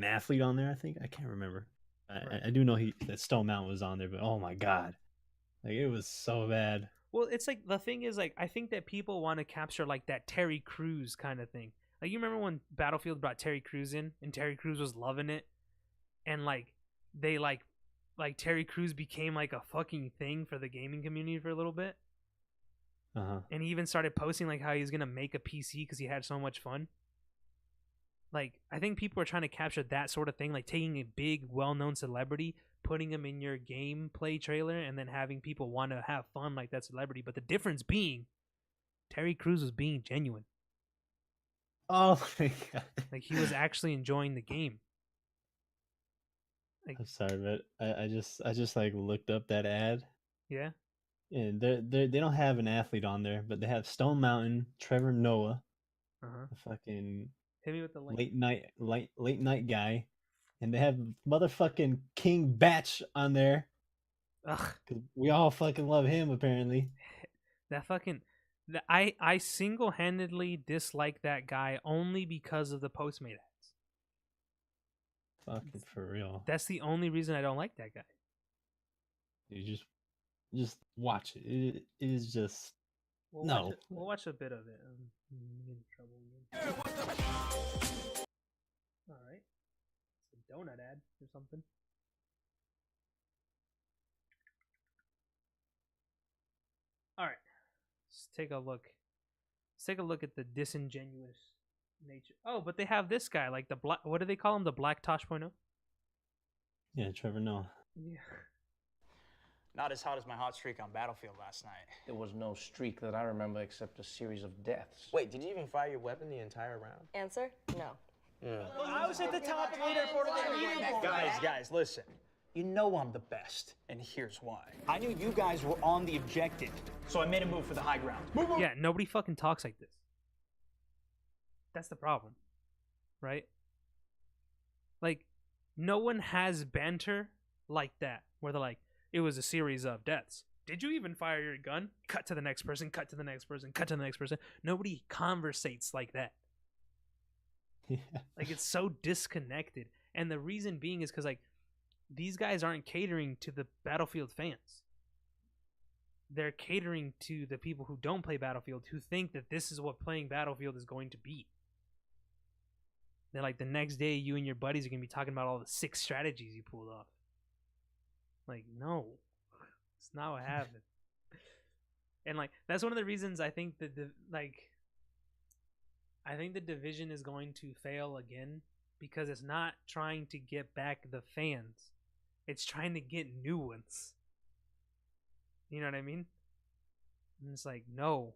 Speaker 2: athlete on there. I can't remember.
Speaker 1: Right.
Speaker 2: I do know that Stone Mountain was on there, but oh my god, like it was so bad.
Speaker 1: Well, it's like the thing is like I think that people want to capture like that Terry Crews kind of thing. Like you remember when Battlefield brought Terry Crews in and Terry Crews was loving it, and like they like Terry Crews became like a fucking thing for the gaming community for a little bit.
Speaker 2: Uh-huh.
Speaker 1: And he even started posting like how he was gonna make a PC because he had so much fun. Like I think people are trying to capture that sort of thing, like taking a big, well-known celebrity, putting him in your gameplay trailer, and then having people want to have fun like that celebrity. But the difference being, Terry Crews was being genuine.
Speaker 2: Oh my god!
Speaker 1: Like he was actually enjoying the game. Like,
Speaker 2: I'm sorry, but I just like looked up that ad,
Speaker 1: yeah.
Speaker 2: and they don't have an athlete on there, but they have Stone Mountain, Trevor Noah, the fucking
Speaker 1: Hit me with the link.
Speaker 2: late night guy, and they have motherfucking King Batch on there.
Speaker 1: Ugh.
Speaker 2: Cause we all fucking love him apparently.
Speaker 1: That fucking. I single-handedly dislike that guy only because of the Postmate ads.
Speaker 2: Fucking for real.
Speaker 1: That's the only reason I don't like that guy.
Speaker 2: You just watch it. It is just
Speaker 1: We'll watch a bit of it. I'm in trouble again. All right, it's a donut ad or something. All right, let's take a look. Let's take a look at the disingenuous nature. Oh, but they have this guy, like the black. What do they call him? The Black Tosh.0?
Speaker 2: Yeah, Trevor Noah.
Speaker 1: Yeah.
Speaker 3: Not as hot as my hot streak on Battlefield last night.
Speaker 4: There was no streak that I remember except a series of deaths.
Speaker 5: Wait, did you even fire your weapon the entire round?
Speaker 6: Answer? No.
Speaker 3: Well, I was at the top of the leaderboard. Guys, listen. You know I'm the best, and here's why. I knew you guys were on the objective, so I made a move for the high ground. Move.
Speaker 1: Yeah, nobody fucking talks like this. That's the problem, right? Like, no one has banter like that, where they're like, it was a series of deaths. Did you even fire your gun? Cut to the next person, cut to the next person, cut to the next person. Nobody conversates like that.
Speaker 2: Yeah.
Speaker 1: Like, it's so disconnected. And the reason being is because, like, these guys aren't catering to the Battlefield fans. They're catering to the people who don't play Battlefield, who think that this is what playing Battlefield is going to be. They're like, the next day, you and your buddies are going to be talking about all the sick strategies you pulled off. Like, no, it's not what happened. And like that's one of the reasons I think that I think the division is going to fail again because it's not trying to get back the fans. It's trying to get new ones. You know what I mean? And it's like, no.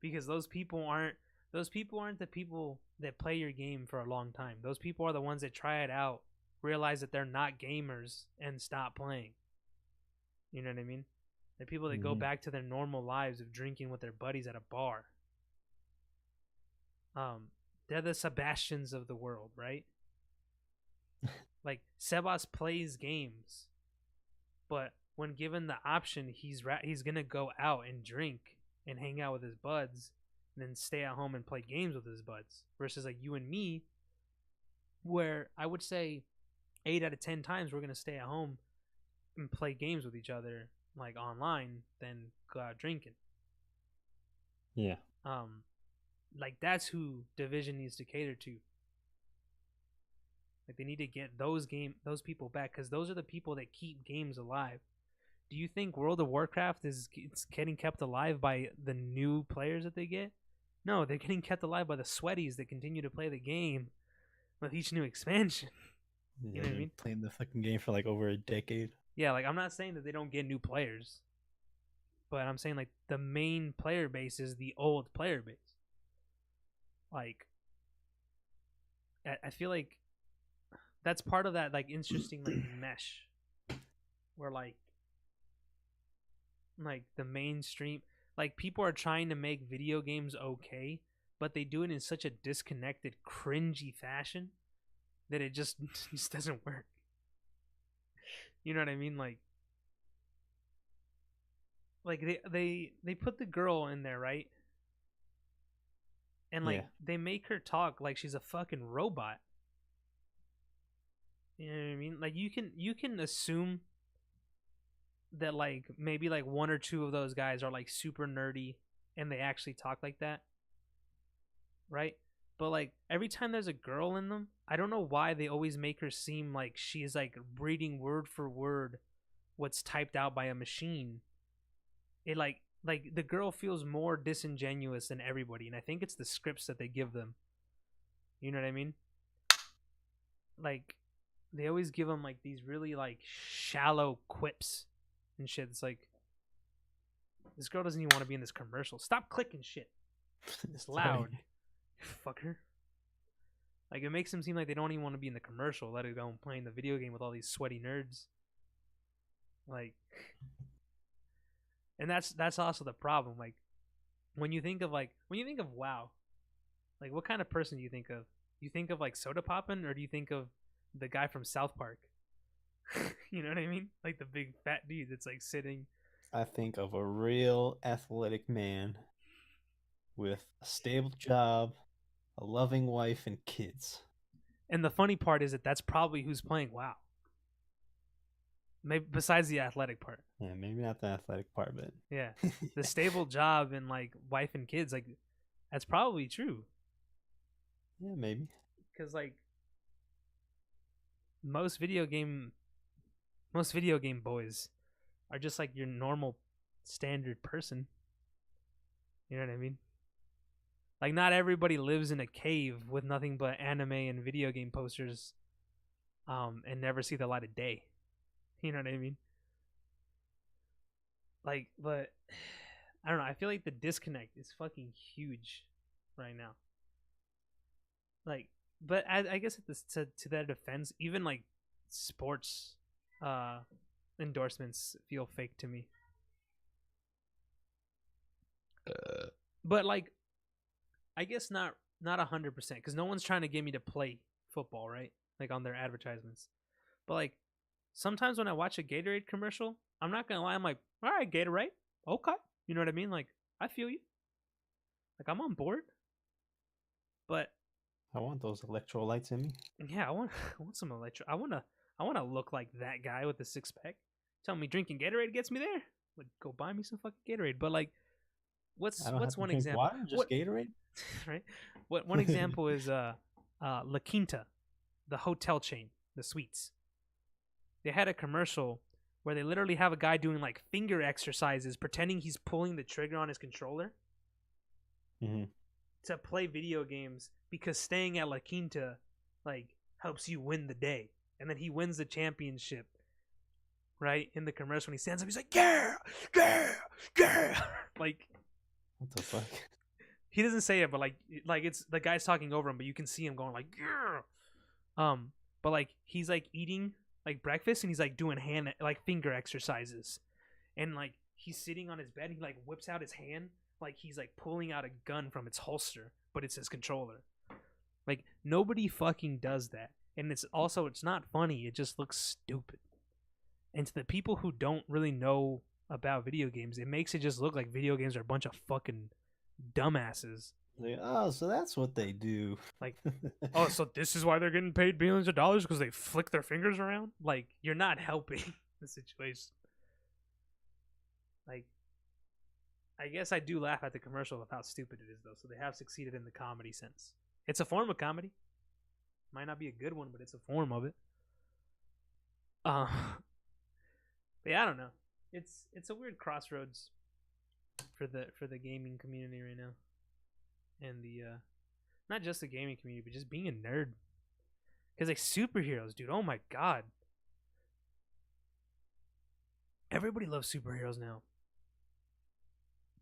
Speaker 1: Because those people aren't the people that play your game for a long time. Those people are the ones that try it out, realize that they're not gamers, and stop playing. You know what I mean? They're people that go back to their normal lives of drinking with their buddies at a bar. They're the Sebastians of the world, right? Like Sebas plays games, but when given the option, he's gonna go out and drink and hang out with his buds, and then stay at home and play games with his buds. Versus like you and me, where I would say 8 out of 10 times we're gonna stay at home and play games with each other, like online, than go out drinking.
Speaker 2: Yeah.
Speaker 1: Like that's who Division needs to cater to. Like they need to get those people back because those are the people that keep games alive. Do you think World of Warcraft is getting kept alive by the new players that they get? No, they're getting kept alive by the sweaties that continue to play the game with each new expansion.
Speaker 2: Yeah,
Speaker 1: You know what I mean?
Speaker 2: Playing the fucking game for like over a decade.
Speaker 1: Yeah, like I'm not saying that they don't get new players, but I'm saying like the main player base is the old player base. Like, I feel like that's part of that like interesting like mesh, where like the mainstream, like people are trying to make video games okay, but they do it in such a disconnected, cringy fashion that it just doesn't work. You know what I mean? Like they put the girl in there, right? And like they make her talk like she's a fucking robot. You know what I mean? Like you can assume that like maybe like 1 or 2 of those guys are like super nerdy and they actually talk like that. Right? But like every time there's a girl in them, I don't know why they always make her seem like she's like reading word for word what's typed out by a machine. It like the girl feels more disingenuous than everybody, and I think it's the scripts that they give them. You know what I mean? Like they always give them like these really like shallow quips and shit. It's like this girl doesn't even want to be in this commercial. Stop clicking shit. It's loud. Fucker. Like it makes them seem like they don't even want to be in the commercial, let alone playing the video game with all these sweaty nerds. Like, and that's also the problem. Like when you think of WoW, like what kind of person do you think of? You think of like Soda Poppin', or do you think of the guy from South Park? You know what I mean? Like the big fat dude that's like sitting.
Speaker 2: I think of a real athletic man with a stable job, a loving wife, and kids.
Speaker 1: And the funny part is that that's probably who's playing WoW. Maybe besides the athletic part.
Speaker 2: Yeah, maybe not the athletic part, but
Speaker 1: yeah, the stable job and like wife and kids, like that's probably true.
Speaker 2: Yeah, maybe.
Speaker 1: Because like most video game boys are just like your normal standard person. You know what I mean? Like not everybody lives in a cave with nothing but anime and video game posters and never see the light of day. You know what I mean? Like, but I don't know. I feel like the disconnect is fucking huge right now. Like, but I guess to their defense, even like sports endorsements feel fake to me. But like, I guess not 100% because no one's trying to get me to play football, right? Like on their advertisements. But like, sometimes when I watch a Gatorade commercial, I'm not gonna lie, I'm like, all right, Gatorade, okay. You know what I mean? Like, I feel you. Like, I'm on board. But
Speaker 2: I want those electrolytes in me.
Speaker 1: Yeah, I want some electro. I wanna look like that guy with the 6-pack. Tell me drinking Gatorade gets me there. Like, go buy me some fucking Gatorade. But like, what's one example?
Speaker 2: Water, just Gatorade.
Speaker 1: Right. One example is La Quinta, the hotel chain, the suites. They had a commercial where they literally have a guy doing like finger exercises, pretending he's pulling the trigger on his controller
Speaker 2: Mm-hmm.
Speaker 1: to play video games because staying at La Quinta like helps you win the day. And then he wins the championship, right? In the commercial, when he stands up, he's like, yeah, yeah, yeah. Like,
Speaker 2: What the fuck?
Speaker 1: he doesn't say it, but like it's the guy's talking over him, but you can see him going like, yeah. But like he's like eating like breakfast and he's like doing hand like finger exercises, and like he's sitting on his bed. And he like whips out his hand like he's like pulling out a gun from its holster, but it's his controller. Like nobody fucking does that, and it's not funny. It just looks stupid. And to the people who don't really know about video games, it makes it just look like video games are a bunch of fucking dumbasses.
Speaker 2: Like, oh, so that's what they do.
Speaker 1: Like, oh, so this is why they're getting paid billions of dollars, because they flick their fingers around? Like, you're not helping the situation. Like, I guess I do laugh at the commercial of how stupid it is, though. So they have succeeded in the comedy sense. It's a form of comedy. Might not be a good one, but it's a form of it. But yeah, I don't know. It's a weird crossroads for the gaming community right now, and the not just the gaming community, but just being a nerd. Because like superheroes, dude. Oh my god, everybody loves superheroes now.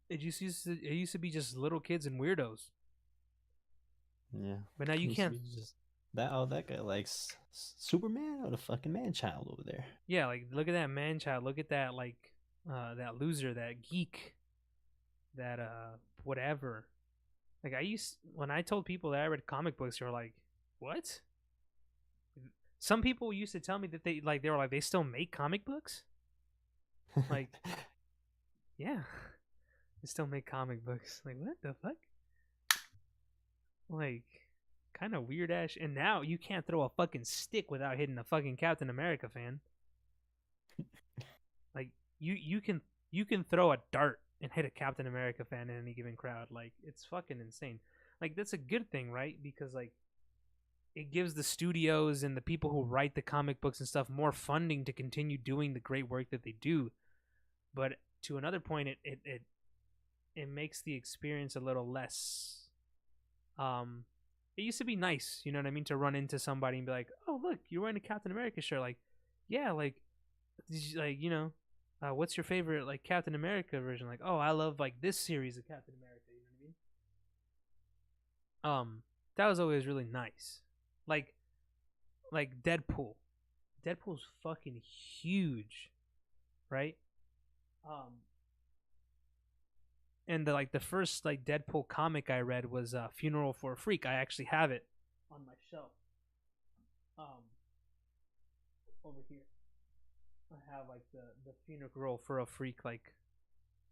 Speaker 1: It used to be just little kids and weirdos.
Speaker 2: Yeah.
Speaker 1: But now you
Speaker 2: Used to
Speaker 1: can't.
Speaker 2: be just that guy likes Superman or the fucking man child over there.
Speaker 1: Yeah, like look at that man child. Look at that like that loser, that geek, that whatever. Like when I told people that I read comic books, they were like, "What?" Some people used to tell me that they were like, they still make comic books. Like, yeah, they still make comic books. Like, what the fuck? Like, kind of weird ass. And now you can't throw a fucking stick without hitting a fucking Captain America fan. Like, you can throw a dart and hit a Captain America fan in any given crowd. Like, it's fucking insane. Like, that's a good thing, right? Because like, it gives the studios and the people who write the comic books and stuff more funding to continue doing the great work that they do. But to another point, it makes the experience a little less. It used to be nice, you know what I mean, to run into somebody and be like, "Oh, look, you're wearing a Captain America shirt." Like, yeah, like, did you, like, you know, what's your favorite like Captain America version? Like, oh, I love like this series of Captain America. You know what I mean? That was always really nice. Like Deadpool. Deadpool's fucking huge, right? And the first like Deadpool comic I read was Funeral for a Freak. I actually have it on my shelf. Over here, I have like the Funeral for a Freak like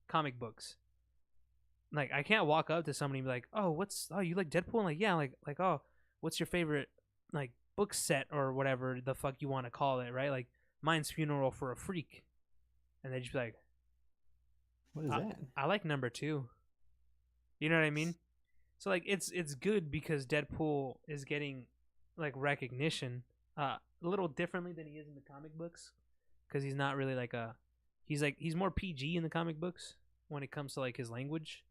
Speaker 1: comic books. Like I can't walk up to somebody and be like, "Oh, you like Deadpool?" I'm like, yeah, like oh, what's your favorite like book set or whatever the fuck you want to call it, right? Like mine's Funeral for a Freak, and they just be like,
Speaker 2: What is that?
Speaker 1: I like number 2. You know what I mean? So like it's good because Deadpool is getting like recognition a little differently than he is in the comic books, because he's not really like he's more PG in the comic books when it comes to like his language.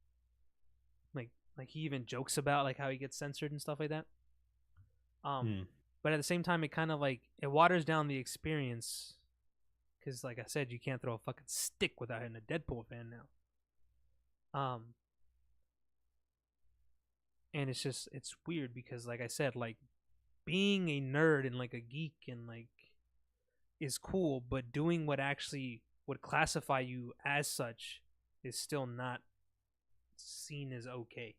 Speaker 1: Like he even jokes about like how he gets censored and stuff like that. But at the same time, it kind of like it waters down the experience. Because, like I said, you can't throw a fucking stick without hitting a Deadpool fan now. And it's weird because, like I said, like being a nerd and like a geek and like is cool, but doing what actually would classify you as such is still not seen as okay.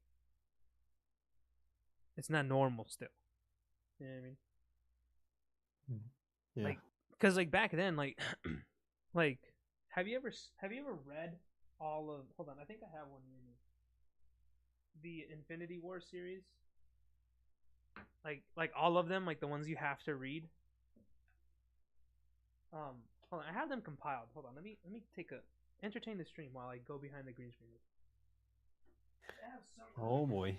Speaker 1: It's not normal still. You know what I mean?
Speaker 2: Yeah.
Speaker 1: Like, because like back then, like, like, have you ever read all of? Hold on, I think I have one near me. The Infinity War series, like all of them, like the ones you have to read. Hold on, I have them compiled. Hold on, let me entertain the stream while I go behind the green screen.
Speaker 2: Oh boy.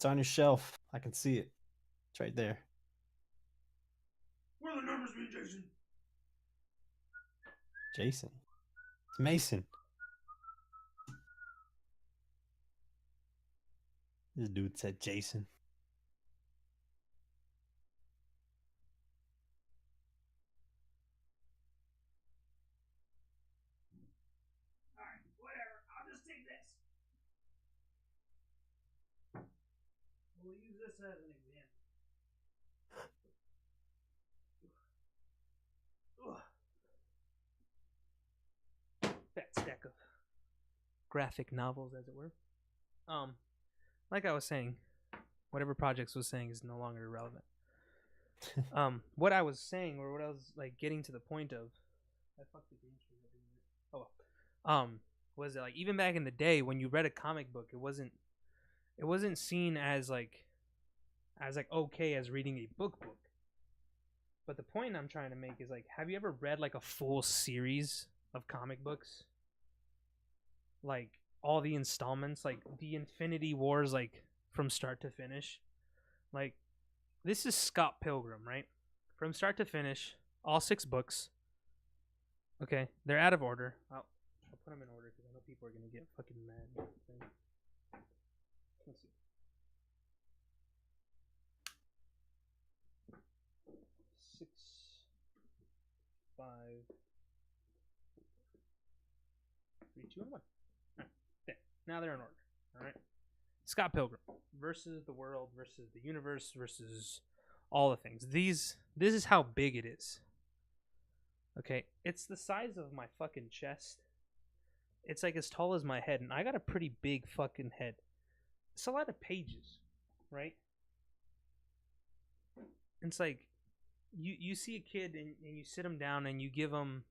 Speaker 2: It's on your shelf. I can see it. It's right there.
Speaker 1: What are the numbers mean, Jason?
Speaker 2: Jason. It's Mason. This dude said Jason.
Speaker 1: Alright, whatever. I'll just take this. We'll use this as an example. Fat stack of graphic novels, as it were. Like I was saying, whatever Projects was saying is no longer relevant. What I was saying, or what I was like getting to the point of, I fucked the green screen. Oh, well. Was that like even back in the day when you read a comic book, it wasn't seen as like okay as reading a book. But the point I'm trying to make is like, have you ever read like a full series of comic books? Like all the installments, like the Infinity Wars, like from start to finish. Like this is Scott Pilgrim, right? From start to finish, all 6 books. Okay, they're out of order. I'll put them in order because I know people are gonna get fucking mad. Let's see. 6, 5, 3, 2, and 1. Right, there. Now they're in order. All right. Scott Pilgrim versus the world versus the universe versus all the things. This is how big it is. Okay, it's the size of my fucking chest. It's like as tall as my head, and I got a pretty big fucking head. It's a lot of pages, right? It's like you see a kid and you sit him down and you give him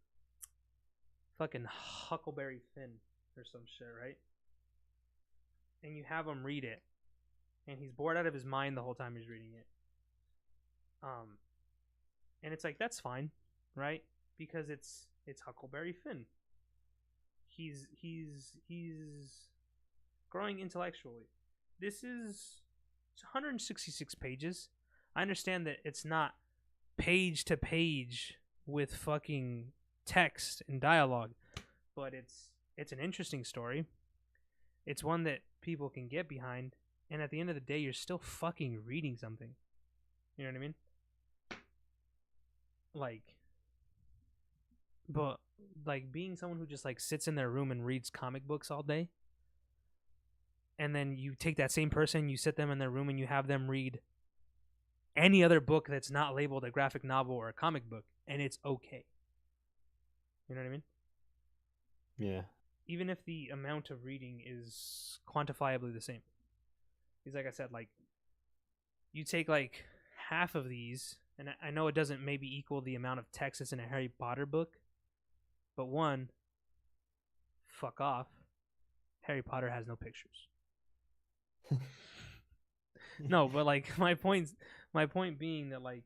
Speaker 1: fucking Huckleberry Finn or some shit, right? And you have him read it, and he's bored out of his mind the whole time he's reading it. And it's like, that's fine, right? Because it's Huckleberry Finn. He's growing intellectually. This is 166 pages. I understand that it's not page to page with fucking text and dialogue, but it's an interesting story. It's one that people can get behind, and at the end of the day, you're still fucking reading something. You know what I mean? Like, but like being someone who just like sits in their room and reads comic books all day, and then you take that same person, you sit them in their room, and you have them read any other book that's not labeled a graphic novel or a comic book, and it's okay. You know what I mean?
Speaker 2: Yeah.
Speaker 1: Even if the amount of reading is quantifiably the same. Because like I said, like, you take like half of these, and I know it doesn't maybe equal the amount of text that's in a Harry Potter book, but one, fuck off, Harry Potter has no pictures. No, but like my point being that like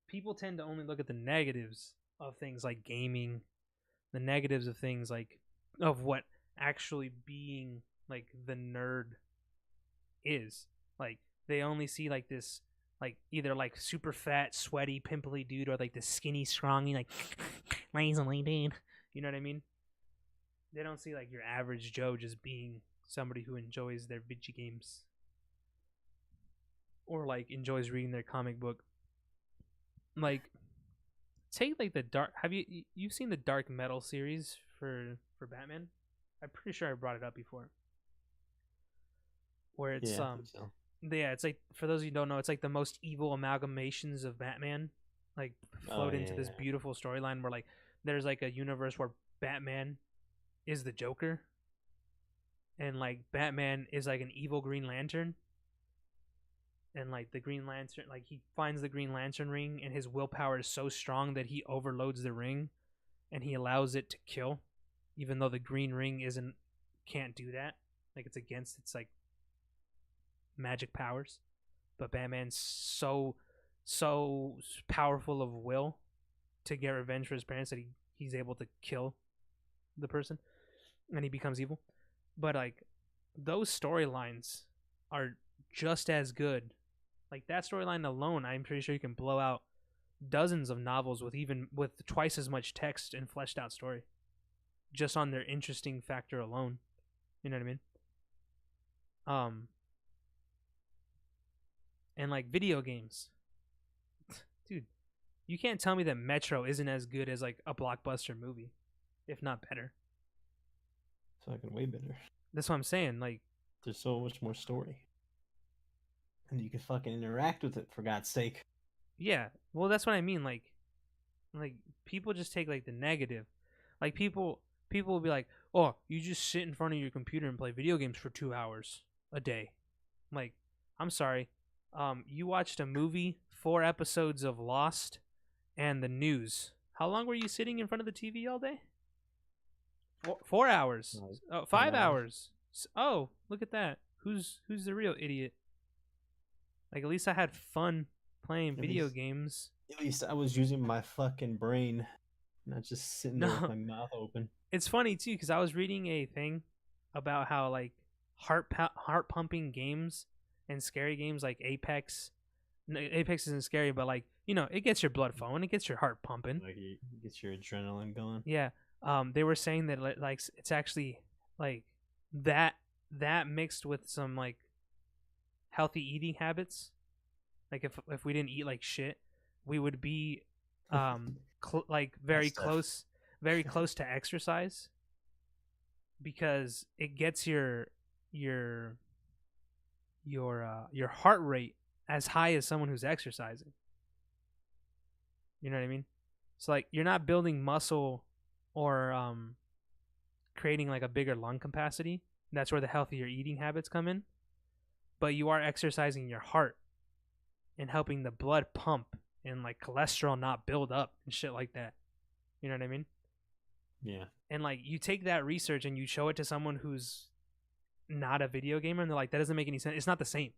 Speaker 1: people tend to only look at the negatives of things like gaming, the negatives of things like of what actually being like the nerd is. Like they only see like this like either like super fat, sweaty, pimply dude or like the skinny, scrawny, like lazily dude. You know what I mean? They don't see like your average Joe just being somebody who enjoys their video games or like enjoys reading their comic book. Like take like the dark, you've seen the Dark Metal series for Batman? I'm pretty sure I brought it up before. Where it's
Speaker 2: Yeah, I think so.
Speaker 1: yeah, it's like, for those of you who don't know, it's like the most evil amalgamations of Batman like float into this
Speaker 2: yeah.
Speaker 1: beautiful storyline where like there's like a universe where Batman is the Joker, and like Batman is like an evil Green Lantern, and like the Green Lantern, like he finds the Green Lantern ring, and his willpower is so strong that he overloads the ring, and he allows it to kill, even though the green ring can't do that. Like it's against its like magic powers, but Batman's so powerful of will to get revenge for his parents that he's able to kill the person, and he becomes evil. But like those storylines are just as good. Like that storyline alone, I'm pretty sure you can blow out dozens of novels with twice as much text and fleshed out story, just on their interesting factor alone. You know what I mean? And like video games, dude, you can't tell me that Metro isn't as good as like a blockbuster movie, if not better.
Speaker 2: Fucking way better.
Speaker 1: That's what I'm saying. Like,
Speaker 2: there's so much more story, and you can fucking interact with it, for God's sake.
Speaker 1: Yeah, well, that's what I mean. Like people just take like the negative. Like people will be like, "Oh, you just sit in front of your computer and play video games for 2 hours a day." Like, I'm sorry. You watched a movie, 4 episodes of Lost, and the news. How long were you sitting in front of the TV all day? 4 hours. Oh, 5 hours. Oh, look at that. Who's the real idiot? Like, at least I had fun playing video games.
Speaker 2: At least I was using my fucking brain, not just sitting there with my mouth open.
Speaker 1: It's funny too, because I was reading a thing about how like heart pumping games and scary games like Apex. Apex isn't scary, but like, you know, it gets your blood flowing, it gets your heart pumping,
Speaker 2: like it gets your adrenaline going.
Speaker 1: Yeah. They were saying that like it's actually like that mixed with some like healthy eating habits. Like if we didn't eat like shit, we would be like very close to exercise, because it gets your heart rate as high as someone who's exercising. You know what I mean? So like you're not building muscle or creating like a bigger lung capacity. That's where the healthier eating habits come in. But you are exercising your heart and helping the blood pump and like cholesterol not build up and shit like that. You know what I mean?
Speaker 2: Yeah.
Speaker 1: And like you take that research and you show it to someone who's not a video gamer, and they're like, that doesn't make any sense. It's not the same.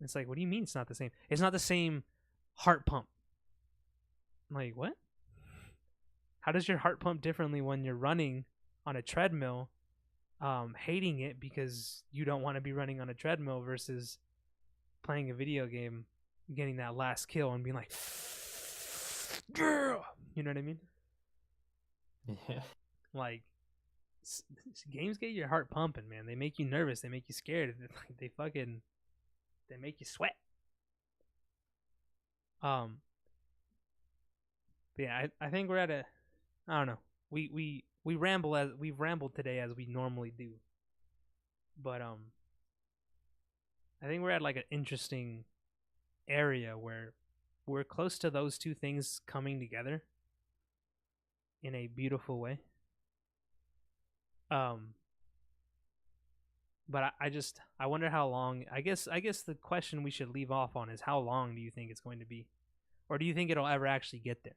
Speaker 1: It's like, what do you mean it's not the same? It's not the same heart pump. I'm like, what? How does your heart pump differently when you're running on a treadmill, hating it because you don't want to be running on a treadmill, versus playing a video game, getting that last kill and being like, yeah, you know what I mean?
Speaker 2: Yeah.
Speaker 1: Like, games get your heart pumping, man. They make you nervous. They make you scared. They make you sweat. But yeah, I think we're at a, I don't know. We've rambled today as we normally do. But I think we're at like an interesting area where we're close to those two things coming together in a beautiful way. But I wonder how long. I guess the question we should leave off on is, how long do you think it's going to be? Or do you think it'll ever actually get there?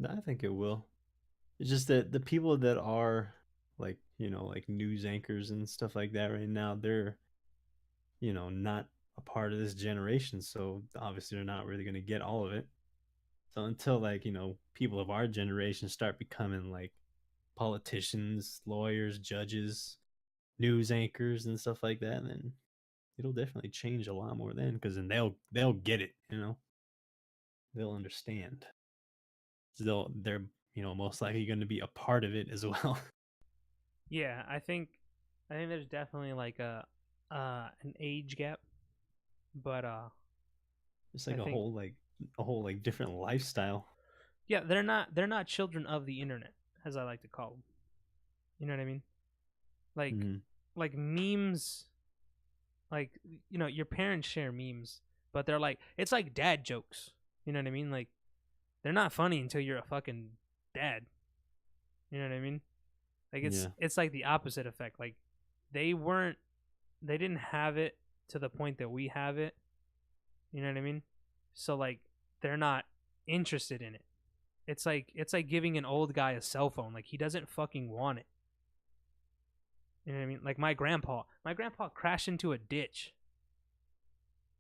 Speaker 2: I think it will. It's just that the people that are like, like news anchors and stuff like that right now, they're, not a part of this generation. So obviously they're not really going to get all of it. So until like, people of our generation start becoming like politicians, lawyers, judges, news anchors and stuff like that, then it'll definitely change a lot more then, because then they'll get it, they'll understand. So they're most likely going to be a part of it as well.
Speaker 1: Yeah, I think there's definitely like an age gap, but
Speaker 2: it's like a whole different lifestyle.
Speaker 1: Yeah, they're not children of the internet, as I like to call them. You know what I mean? Like like memes, like your parents share memes, but they're like, it's like dad jokes. You know what I mean? Like, they're not funny until you're a fucking dad. You know what I mean? Like it's like the opposite effect. Like they didn't have it to the point that we have it. You know what I mean? So like they're not interested in it. It's like giving an old guy a cell phone. Like, he doesn't fucking want it. You know what I mean? Like my grandpa crashed into a ditch,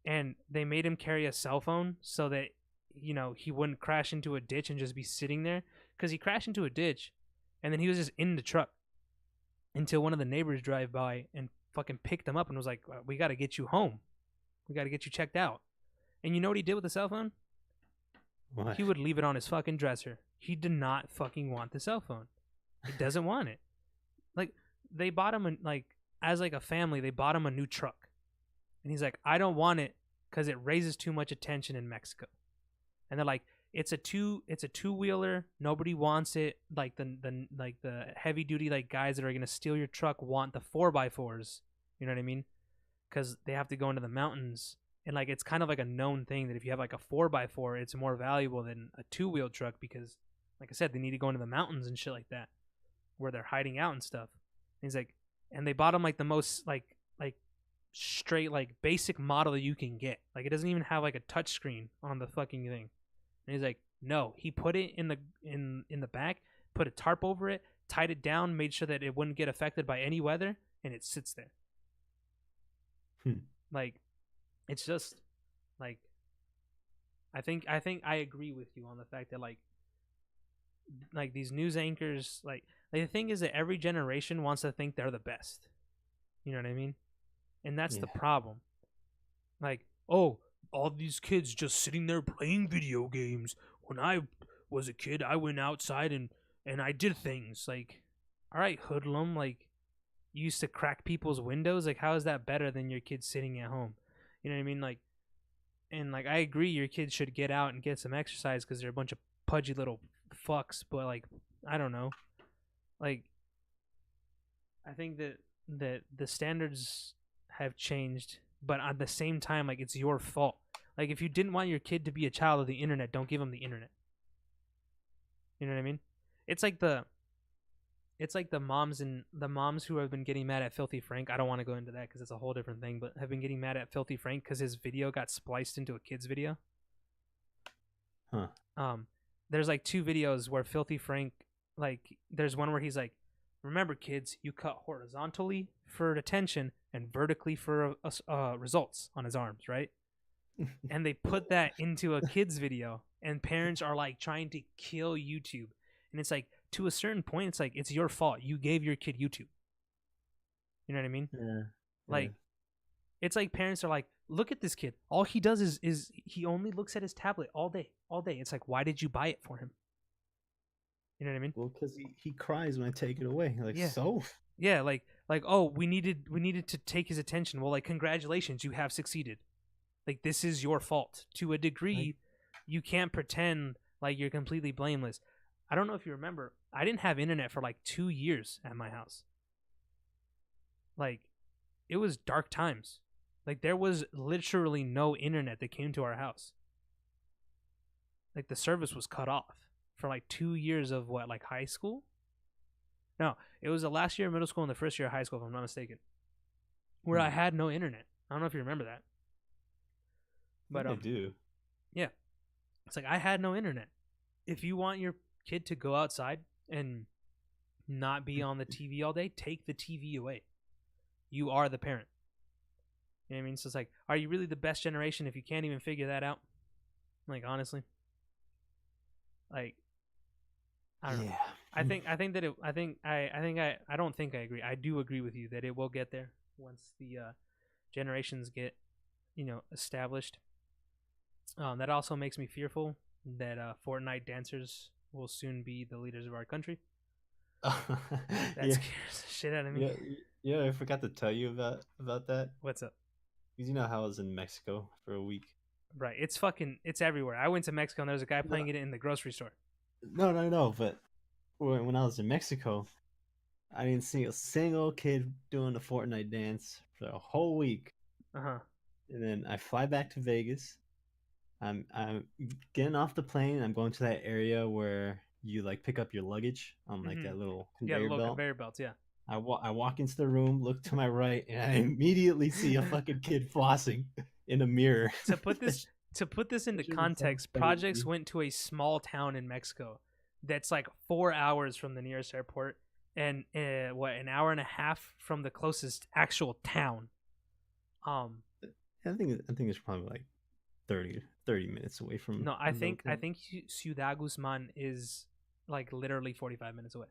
Speaker 1: and they made him carry a cell phone so that he wouldn't crash into a ditch and just be sitting there, because he crashed into a ditch and then he was just in the truck. until one of the neighbors drive by and fucking picked him up and was like, "We got to get you home. We got to get you checked out." And you know what he did with the cell phone?
Speaker 2: What?
Speaker 1: He would leave it on his fucking dresser. He did not fucking want the cell phone. He doesn't want it. Like, they bought him as a family, they bought him a new truck. And he's like, "I don't want it because it raises too much attention in Mexico." And they're like, it's a two-wheeler. Nobody wants it. Like the heavy duty guys that are gonna steal your truck want the 4x4s. You know what I mean? Because they have to go into the mountains, and it's kind of like a known thing that if you have a 4x4, it's more valuable than a two-wheel truck because, like I said, they need to go into the mountains and shit like that, where they're hiding out and stuff. And he's like, and they bought him the most straight basic model you can get. It doesn't even have a touch screen on the fucking thing. And he's like, no. He put it in the back, put a tarp over it, tied it down, made sure that it wouldn't get affected by any weather, and it sits there. It's just I think I agree with you on the fact that these news anchors the thing is that every generation wants to think they're the best. You know what I mean? And that's the problem. Oh, all these kids just sitting there playing video games. When I was a kid, I went outside and I did things. All right, hoodlum. You used to crack people's windows. How is that better than your kids sitting at home? You know what I mean? And I agree, your kids should get out and get some exercise because they're a bunch of pudgy little fucks. But I don't know. I think that the standards have changed, but at the same time, it's your fault. If you didn't want your kid to be a child of the internet, don't give them the internet. You know what I mean? It's like the moms who have been getting mad at Filthy Frank. I don't want to go into that because it's a whole different thing, but have been getting mad at Filthy Frank because his video got spliced into a kid's video.
Speaker 2: Huh.
Speaker 1: There's 2 videos where Filthy Frank, there's one where he's like, "Remember, kids, you cut horizontally for attention and vertically for results" on his arms, right? And they put that into a kid's video, and parents are trying to kill YouTube. And it's to a certain point, it's your fault. You gave your kid YouTube. You know what I mean?
Speaker 2: Yeah.
Speaker 1: It's parents are "Look at this kid. All he does is he only looks at his tablet all day. It's why did you buy it for him? You know what I mean?
Speaker 2: Well, because he cries when I take it away.
Speaker 1: Yeah.
Speaker 2: So?
Speaker 1: Yeah, oh, we needed to take his attention. Well, congratulations, you have succeeded. This is your fault. To a degree, you can't pretend you're completely blameless. I don't know if you remember, I didn't have internet for 2 years at my house. It was dark times. There was literally no internet that came to our house. The service was cut off for 2 years of what, high school? No, it was the last year of middle school and the first year of high school, if I'm not mistaken, where I had no internet. I don't know if you remember that. But
Speaker 2: I do.
Speaker 1: Yeah. It's I had no internet. If you want your kid to go outside and not be on the TV all day, take the TV away. You are the parent. You know what I mean? So it's are you really the best generation if you can't even figure that out? Honestly. I don't know. I don't think I agree. I do agree with you that it will get there once the generations get, established. That also makes me fearful that Fortnite dancers will soon be the leaders of our country. That scares the shit out of me.
Speaker 2: Yeah, I forgot to tell you about that.
Speaker 1: What's up?
Speaker 2: Because you know how I was in Mexico for a week.
Speaker 1: Right. It's everywhere. I went to Mexico and there was a guy playing it in the grocery store.
Speaker 2: No. But when I was in Mexico, I didn't see a single kid doing the Fortnite dance for a whole week.
Speaker 1: Uh-huh.
Speaker 2: And then I fly back to Vegas. I'm getting off the plane. I'm going to that area where you pick up your luggage on that little conveyor belt.
Speaker 1: Conveyor belts. Yeah.
Speaker 2: I walk into the room, look to my right, and I immediately see a fucking kid flossing in a mirror.
Speaker 1: To put this into context, Projects went to a small town in Mexico that's 4 hours from the nearest airport and an hour and a half from the closest actual town.
Speaker 2: I think it's probably 30 minutes away from.
Speaker 1: No, I think Ciudad Guzman is literally 45 minutes away.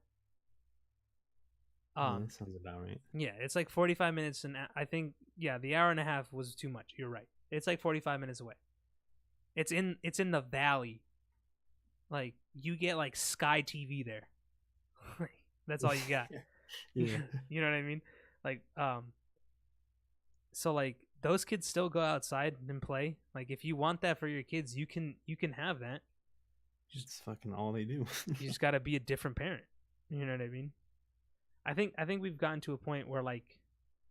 Speaker 2: Yeah, that sounds about right.
Speaker 1: Yeah, it's like 45 minutes, and I think the hour and a half was too much. You're right. It's like 45 minutes away. It's in the valley. Like you get like Sky TV there. That's all you got.
Speaker 2: Yeah.
Speaker 1: You know what I mean? Like so like those kids still go outside and play. Like if you want that for your kids, you can have that.
Speaker 2: It's fucking all they do.
Speaker 1: You just got to be a different parent. You know what I mean? I think we've gotten to a point where like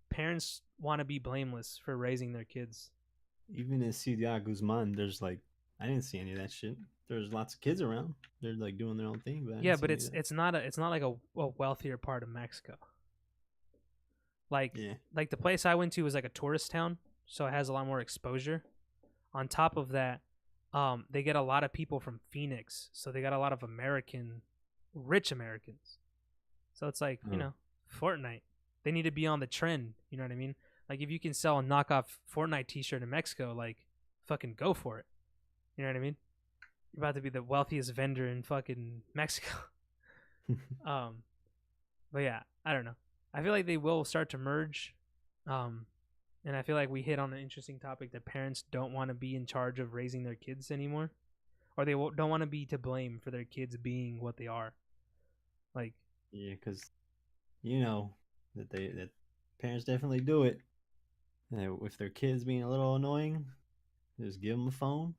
Speaker 1: parents want to be blameless for raising their kids.
Speaker 2: Even in Ciudad Guzman, there's like I didn't see any of that shit. There's lots of kids around. They're like doing their own thing, but
Speaker 1: Yeah, but it's not like a wealthier part of Mexico. Like like the place I went to was like a tourist town, so it has a lot more exposure. On top of that, they get a lot of people from Phoenix, so they got a lot of rich Americans. So it's like, you know, Fortnite. They need to be on the trend, you know what I mean? Like if you can sell a knockoff Fortnite t-shirt in Mexico, like fucking go for it. You know what I mean? You're about to be the wealthiest vendor in fucking Mexico. But yeah, I don't know. I feel like they will start to merge. And I feel like we hit on an interesting topic that parents don't want to be in charge of raising their kids anymore, or they don't want to be to blame for their kids being what they are. Like,
Speaker 2: yeah, because you know that parents definitely do it. If their kids being a little annoying, just give them a phone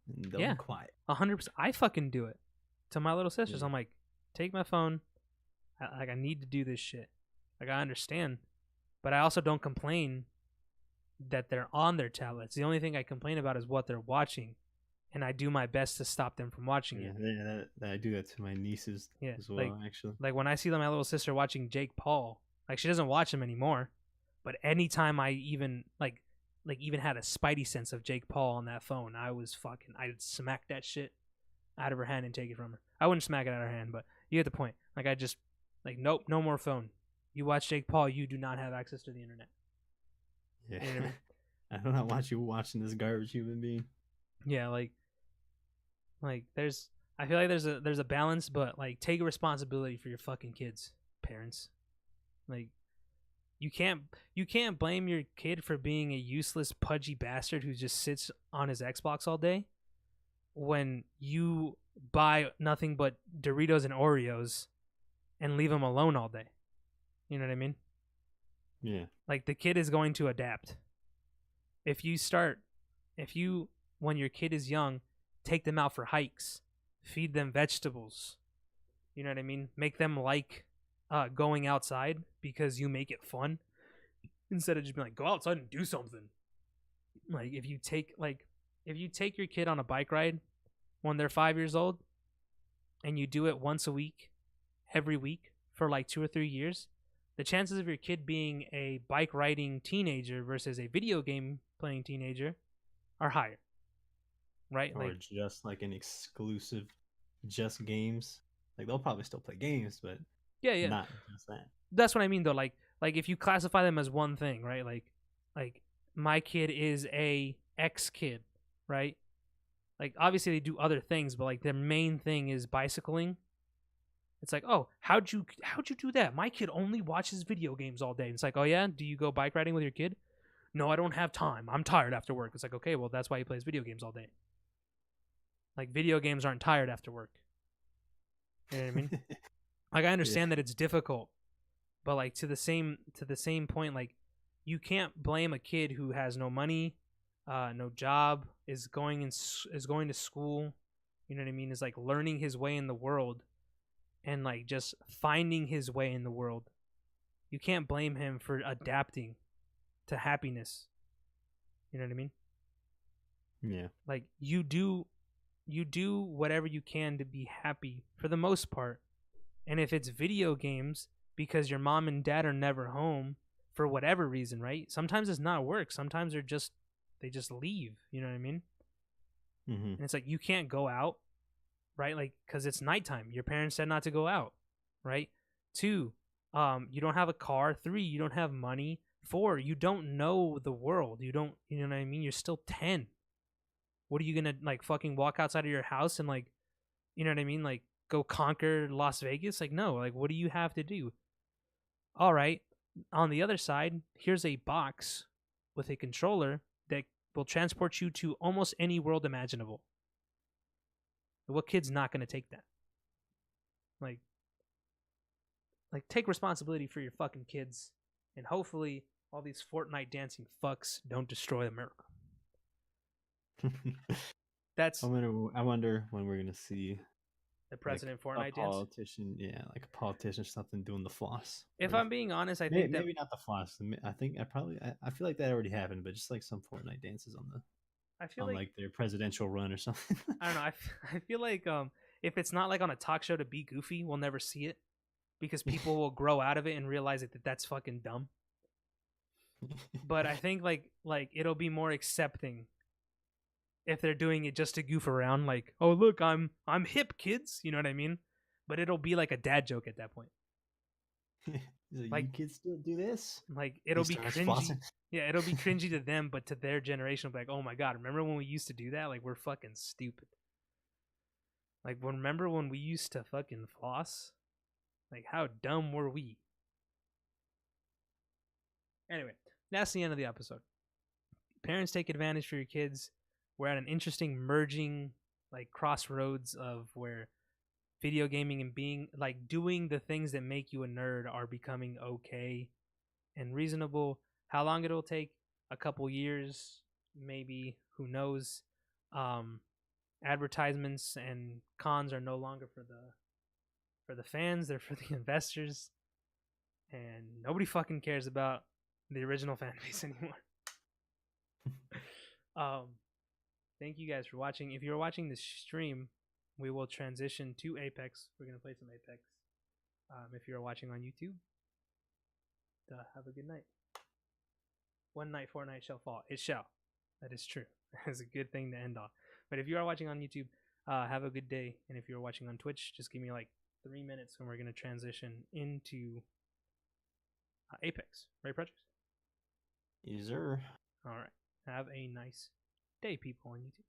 Speaker 2: and they'll be quiet.
Speaker 1: 100%. I fucking do it to my little sisters. I'm like, take my phone. I need to do this shit. Like I understand, but I also don't complain that they're on their tablets. The only thing I complain about is what they're watching, and I do my best to stop them from watching it.
Speaker 2: Yeah, I do that to my nieces as well, actually.
Speaker 1: Like when I see my little sister watching Jake Paul, like she doesn't watch him anymore, but anytime I even like even had a spidey sense of Jake Paul on that phone, I'd smack that shit out of her hand and take it from her. I wouldn't smack it out of her hand, but you get the point. Like I just like, nope, no more phone. You watch Jake Paul, you do not have access to the internet.
Speaker 2: Yeah.
Speaker 1: You know what I mean?
Speaker 2: I do not want you watching this garbage human being.
Speaker 1: Yeah, like I feel like there's a balance, but like take responsibility for your fucking kids, parents. Like you can't blame your kid for being a useless pudgy bastard who just sits on his Xbox all day when you buy nothing but Doritos and Oreos and leave him alone all day. You know what I mean?
Speaker 2: Yeah.
Speaker 1: Like the kid is going to adapt. If you when your kid is young, take them out for hikes, feed them vegetables. You know what I mean? Make them like going outside because you make it fun instead of just being like, go outside and do something. Like if you take your kid on a bike ride when they're 5 years old and you do it once a week, every week for like 2 or 3 years, the chances of your kid being a bike riding teenager versus a video game playing teenager are higher. Right?
Speaker 2: Or
Speaker 1: like
Speaker 2: just like an exclusive just games. Like they'll probably still play games, but not just that.
Speaker 1: That's what I mean though. Like if you classify them as one thing, right? Like my kid is a X kid, right? Like obviously they do other things, but like their main thing is bicycling. It's like, oh, how'd you do that? My kid only watches video games all day. And it's like, oh yeah, do you go bike riding with your kid? No, I don't have time. I'm tired after work. It's like, okay, well that's why he plays video games all day. Like video games aren't tired after work. You know what I mean? Like I understand that it's difficult, but like to the same point, like you can't blame a kid who has no money, no job, is going to school. You know what I mean? Is like learning his way in the world, and like just finding his way in the world. You can't blame him for adapting to happiness. You know what I mean?
Speaker 2: Yeah.
Speaker 1: Like you do whatever you can to be happy for the most part. And if it's video games because your mom and dad are never home for whatever reason, right? Sometimes it's not work. Sometimes they just leave. You know what I mean?
Speaker 2: Mm-hmm.
Speaker 1: And it's like you can't go out, right? Like because it's nighttime. Your parents said not to go out, right? 2, you don't have a car. 3, you don't have money. 4, you don't know the world. You know what I mean? You're still 10. What are you gonna like fucking walk outside of your house and like, you know what I mean? Like go conquer Las Vegas? Like no. Like what do you have to do? all right, on the other side, here's a box with a controller that will transport you to almost any world imaginable. What kid's not going to take that? Like take responsibility for your fucking kids, and hopefully all these Fortnite dancing fucks don't destroy America. That's
Speaker 2: I wonder when we're gonna see
Speaker 1: the president
Speaker 2: a
Speaker 1: Fortnite dance.
Speaker 2: politician, like a politician or something doing the floss.
Speaker 1: If
Speaker 2: Or
Speaker 1: I'm being honest, I think that
Speaker 2: maybe not the floss. I think I feel like that already happened, but just like some Fortnite dances on
Speaker 1: I feel
Speaker 2: like their presidential run or something.
Speaker 1: I don't know. I feel like if it's not like on a talk show to be goofy, we'll never see it because people will grow out of it and realize that that's fucking dumb. But I think like it'll be more accepting if they're doing it just to goof around. Like, oh look, I'm hip, kids. You know what I mean? But it'll be like a dad joke at that point.
Speaker 2: Like, you kids still do this?
Speaker 1: Like it'll
Speaker 2: He
Speaker 1: be
Speaker 2: starts
Speaker 1: cringy.
Speaker 2: flossing.
Speaker 1: Yeah, it'll be cringy to them, but to their generation, like, oh my god, remember when we used to do that? Like, we're fucking stupid. Like, remember when we used to fucking floss? Like, how dumb were we? Anyway, that's the end of the episode. Parents, take advantage for your kids. We're at an interesting merging, like, crossroads of where video gaming and being, like, doing the things that make you a nerd are becoming okay and reasonable. How long it'll take? A couple years, maybe. Who knows? Advertisements and cons are no longer for the fans. They're for the investors, and nobody fucking cares about the original fan base anymore. Thank you guys for watching. If you're watching this stream, we will transition to Apex. We're gonna play some Apex. If you're watching on YouTube, have a good night. One night Fortnite shall fall. It shall. That is true. That's a good thing to end on. But if you are watching on YouTube, have a good day. And if you're watching on Twitch, just give me like 3 minutes and we're going to transition into Apex. Right, Project?
Speaker 2: Yes, sir.
Speaker 1: All right. Have a nice day, people on YouTube.